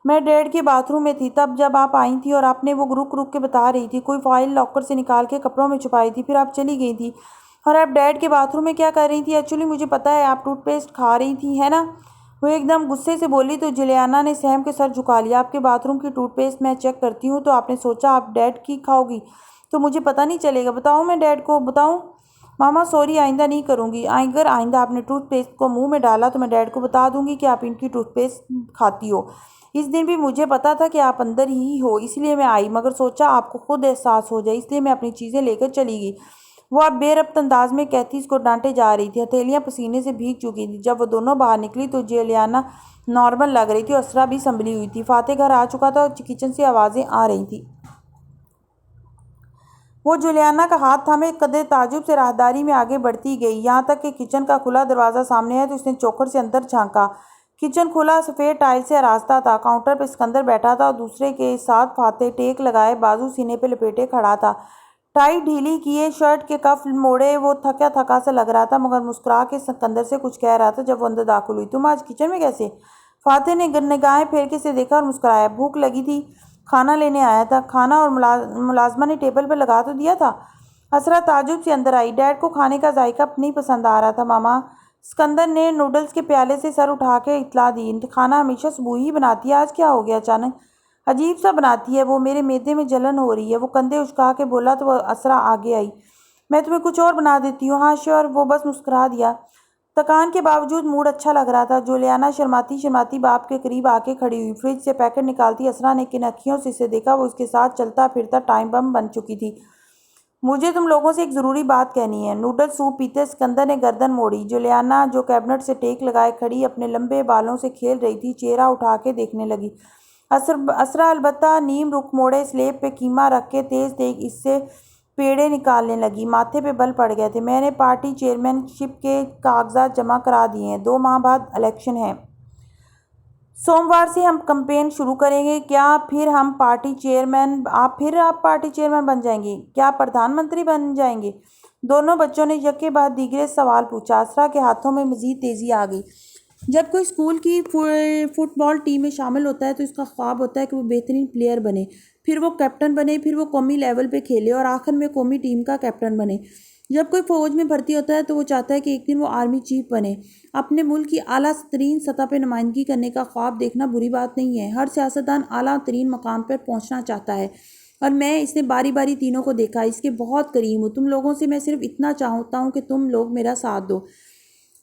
میں ڈیڈ کے باتھ روم میں تھی تب جب آپ آئی تھی، اور آپ نے وہ رک رک کے بتا رہی تھی، کوئی فائل لاکر سے نکال کے کپڑوں میں چھپائی تھی، پھر آپ چلی گئی تھی۔ اور آپ ڈیڈ کے باتھ روم میں کیا کر رہی تھی؟ ایکچولی مجھے پتا ہے، آپ ٹوتھ پیسٹ کھا رہی تھی، ہے نا؟ وہ ایک دم غصے سے بولی تو جولیانا نے سہم کے سر جھکا لیا۔ آپ کے باتھ روم کی ٹوتھ پیسٹ میں چیک کرتی ہوں تو آپ نے سوچا آپ ڈیڈ کی کھاؤ گی تو مجھے پتہ نہیں چلے گا۔ بتاؤں میں ڈیڈ کو بتاؤں؟ ماما سوری، آئندہ نہیں کروں گی۔ اگر آئندہ آپ نے ٹوتھ پیسٹ کو منہ میں ڈالا تو میں ڈیڈ کو بتا دوں گی کہ آپ ان کی ٹوتھ پیسٹ کھاتی ہو۔ اس دن بھی مجھے پتا تھا کہ آپ اندر ہی ہو، اس لیے میں آئی، مگر سوچا آپ کو خود احساس ہو جائے، اس لیے میں اپنی چیزیں لے کر چلی گئی۔ وہ اب بے ربط انداز میں کیتھی اس کو ڈانٹے جا رہی تھی، ہتھیلیاں پسینے سے بھیگ چکی تھیں۔ جب وہ دونوں باہر نکلی تو جولیانا نارمل لگ رہی تھی اور اسرا بھی سنبھلی ہوئی تھی۔ فاتح گھر آ چکا تھا اور کچن سے آوازیں آ رہی تھیں۔ وہ جولیانا کا ہاتھ تھامے قدرے تعجب سے راہداری میں آگے بڑھتی گئی، یہاں تک کہ کچن کا کھلا دروازہ سامنے ہے تو اس نے چوکھٹ سے اندر جھانکا۔ کچن کھلا سفید ٹائل سے آراستہ تھا، کاؤنٹر پہ اسکندر بیٹھا تھا اور دوسرے کے ساتھ فاتح ٹیک لگائے بازو سینے پہ لپیٹے کھڑا تھا، ٹائی ڈھیلی کیے، شرٹ کے کف موڑے۔ وہ تھکا تھکا سا لگ رہا تھا مگر مسکرا کے اسکندر سے کچھ کہہ رہا تھا۔ جب وہ اندر داخل ہوئی، تم آج کچن میں کیسے؟ فاتح نے نگاہیں پھیر کے اسے دیکھا اور مسکرایا۔ بھوک لگی تھی، کھانا لینے آیا تھا۔ کھانا؟ اور ملازمہ نے ٹیبل پہ لگا تو دیا تھا۔ اسرا تعجب سے اندر آئی۔ ڈیڈ کو کھانے کا ذائقہ نہیں پسند آ رہا تھا ماما، اسکندر نے نوڈلز کے پیالے سے سر اٹھا کے اطلاع دی۔ کھانا ہمیشہ صبح ہی بناتی ہے، آج کیا ہو گیا اچانک؟ عجیب سا بناتی ہے وہ، میرے معدے میں جلن ہو رہی ہے۔ وہ کندھے اچکا کے بولا تو وہ اسرا آگے آئی۔ میں تمہیں کچھ اور بنا دیتی ہوں۔ ہاں شیور۔ وہ بس مسکرا دیا۔ تکان کے باوجود موڈ اچھا لگ رہا تھا۔ جولیانا شرماتی شرماتی باپ کے قریب آ کے کھڑی ہوئی، فریج سے پیکٹ نکالتی اسرا نے کن اکھیوں سے اسے دیکھا۔ وہ اس کے ساتھ چلتا پھرتا ٹائم بم بن چکی تھی۔ مجھے تم لوگوں سے ایک ضروری بات کہنی ہے۔ نوڈل سوپ پیتے اسکندر نے گردن موڑی۔ جولیانا جو کیبنٹ سے ٹیک لگائے کھڑی اپنے لمبے بالوں سے کھیل رہی تھی، چہرہ اٹھا کے دیکھنے لگی۔ اسرا البتہ نیم رخ موڑے سلیب پہ قیمہ رکھ کے تیز تیز اس سے پیڑے نکالنے لگی۔ ماتھے پہ بل پڑ گئے تھے۔ میں نے پارٹی چیئرمین شپ کے کاغذات جمع کرا دیے ہیں، 2 ماہ بعد الیکشن ہے۔ سوموار سے ہم کمپین شروع کریں گے۔ کیا پھر آپ پارٹی چیئرمین بن جائیں گے؟ کیا پردھان منتری بن جائیں گے؟ دونوں بچوں نے یکے بعد دیگرے سوال پوچھا۔ اسرا کے ہاتھوں میں مزید تیزی آ گئی۔ جب کوئی اسکول کی فٹ بال ٹیم میں شامل ہوتا ہے تو اس کا خواب ہوتا ہے کہ وہ بہترین پلیئر بنے، پھر وہ کیپٹن بنے، پھر وہ قومی لیول پہ کھیلے اور آخر میں قومی ٹیم کا کیپٹن بنے۔ جب کوئی فوج میں بھرتی ہوتا ہے تو وہ چاہتا ہے کہ ایک دن وہ آرمی چیف بنے۔ اپنے ملک کی اعلیٰ ترین سطح پہ نمائندگی کرنے کا خواب دیکھنا بری بات نہیں ہے۔ ہر سیاستدان اعلیٰ ترین مقام پر پہنچنا چاہتا ہے، اور میں اس نے باری باری تینوں کو دیکھا، اس کے بہت قریب ہوں۔ تم لوگوں سے میں صرف اتنا چاہتا ہوں کہ تم لوگ میرا ساتھ دو۔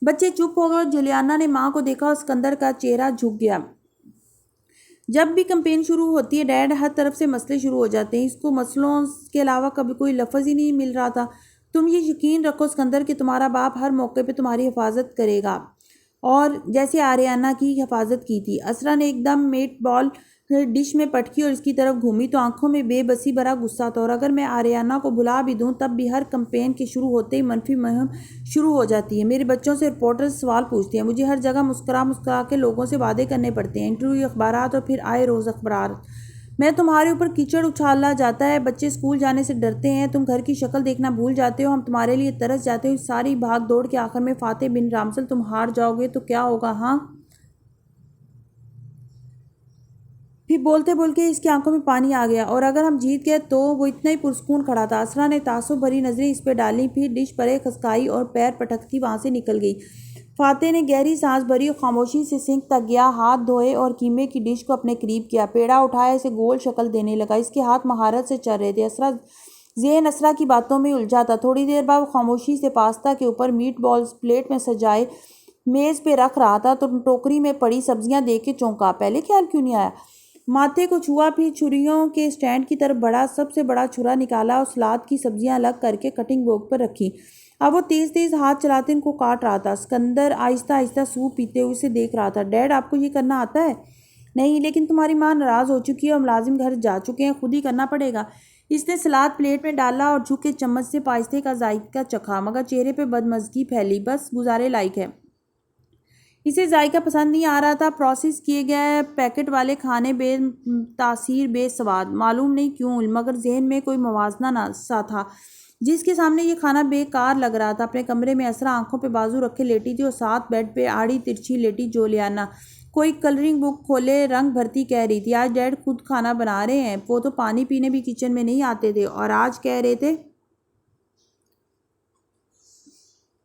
بچے چپ ہو گئے اور جولیانا نے ماں کو دیکھا اور اسکندر کا چہرہ جھک گیا۔ جب بھی کمپین شروع ہوتی ہے ڈیڈ ہر طرف سے مسئلے شروع ہو جاتے ہیں۔ اس کو مسئلوں کے علاوہ کبھی کوئی لفظ ہی نہیں مل رہا تھا۔ تم یہ یقین رکھو اسکندر کہ تمہارا باپ ہر موقع پہ تمہاری حفاظت کرے گا، اور جیسے آریانہ کی حفاظت کی تھی۔ اسرا نے ایک دم میٹ بال ڈش میں پٹکی اور اس کی طرف گھومی تو آنکھوں میں بے بسی بھرا غصہ تھا۔ اور اگر میں آریانہ کو بلا بھی دوں تب بھی ہر کمپین کے شروع ہوتے ہی منفی مہم شروع ہو جاتی ہے۔ میرے بچوں سے رپورٹرز سوال پوچھتے ہیں، مجھے ہر جگہ مسکرا مسکرا کے لوگوں سے وعدے کرنے پڑتے ہیں، انٹرویو، اخبارات اور پھر آئے روز اخبارات۔ میں تمہارے اوپر کیچڑ اچھالا جاتا ہے، بچے اسکول جانے سے ڈرتے ہیں، تم گھر کی شکل دیکھنا بھول جاتے ہو، ہم تمہارے لیے ترس جاتے ہو، ساری بھاگ دوڑ کے آخر میں فاتح بن رامسل تم ہار جاؤ گے تو کیا ہوگا؟ ہاں؟ پھر بولتے بولتے اس کی آنکھوں میں پانی آ گیا۔ اور اگر ہم جیت گئے تو؟ وہ اتنا ہی پرسکون کھڑا تھا۔ اسرا نے تعصب بھری نظریں اس پہ ڈالیں، پھر ڈش پر ایک خسکائی اور پیر پٹکتی وہاں سے نکل گئی۔ فاتح نے گہری سانس بھری اور خاموشی سے سنک تک گیا، ہاتھ دھوئے اور قیمے کی ڈش کو اپنے قریب کیا، پیڑا اٹھایا، اسے گول شکل دینے لگا۔ اس کے ہاتھ مہارت سے چل رہے تھے۔ ذہن اسرا کی باتوں میں الجھا تھا۔ تھوڑی دیر بعد وہ خاموشی سے پاستا کے اوپر میٹ بالز پلیٹ میں سجائے میز پہ رکھ رہا تھا تو ٹوکری میں پڑی سبزیاں دیکھ کے چونکا۔ پہلے خیال کیوں نہیں آیا؟ ماتھے کو چھوا، پھر چھریوں کے سٹینڈ کی طرف بڑھا، سب سے بڑا چھرا نکالا اور سلاد کی سبزیاں الگ کر کے کٹنگ بورڈ پر رکھی۔ اب وہ تیز تیز ہاتھ چلاتے ان کو کاٹ رہا تھا۔ سکندر آہستہ آہستہ سوپ پیتے ہوئے اسے دیکھ رہا تھا۔ ڈیڈ، آپ کو یہ کرنا آتا ہے؟ نہیں، لیکن تمہاری ماں ناراض ہو چکی ہے اور ملازم گھر جا چکے ہیں، خود ہی کرنا پڑے گا۔ اس نے سلاد پلیٹ میں ڈالا اور جھک کے چمچ سے پاستے کا ذائقہ چکھا، مگر چہرے پہ بدمزگی پھیلی۔ بس گزارے لائق ہے۔ اسے ذائقہ پسند نہیں آ رہا تھا۔ پروسیس کیے گئے پیکٹ والے کھانے بے تاثیر، بے سواد، معلوم نہیں کیوں، مگر ذہن میں کوئی موازنہ سا تھا جس کے سامنے یہ کھانا بیکار لگ رہا تھا۔ اپنے کمرے میں اسرا آنکھوں پہ بازو رکھے لیٹی تھی اور ساتھ بیڈ پہ آڑی ترچھی لیٹی جولیانا کوئی کلرنگ بک کھولے رنگ بھرتی کہہ رہی تھی۔ آج ڈیڈ خود کھانا بنا رہے ہیں، وہ تو پانی پینے بھی کچن میں نہیں آتے تھے، اور آج کہہ رہے تھے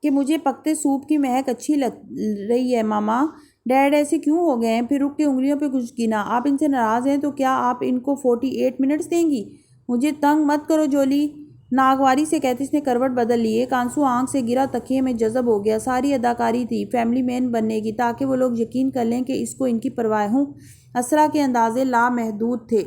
کہ مجھے پکتے سوپ کی مہک اچھی لگ رہی ہے۔ ماما، ڈیڈ ایسے کیوں ہو گئے ہیں؟ پھر رک کے انگلیوں پہ کچھ گنا۔ آپ ان سے ناراض ہیں تو کیا آپ ان کو 48 منٹس دیں گی؟ مجھے تنگ مت کرو جولی، ناگواری سے کہتے اس نے کروٹ بدل لی۔ ایک آنسو آنکھ سے گرا، تکیے میں جذب ہو گیا۔ ساری اداکاری تھی فیملی مین بننے کی، تاکہ وہ لوگ یقین کر لیں کہ اس کو ان کی پرواہ ہوں۔ اسرا کے اندازے لامحدود تھے۔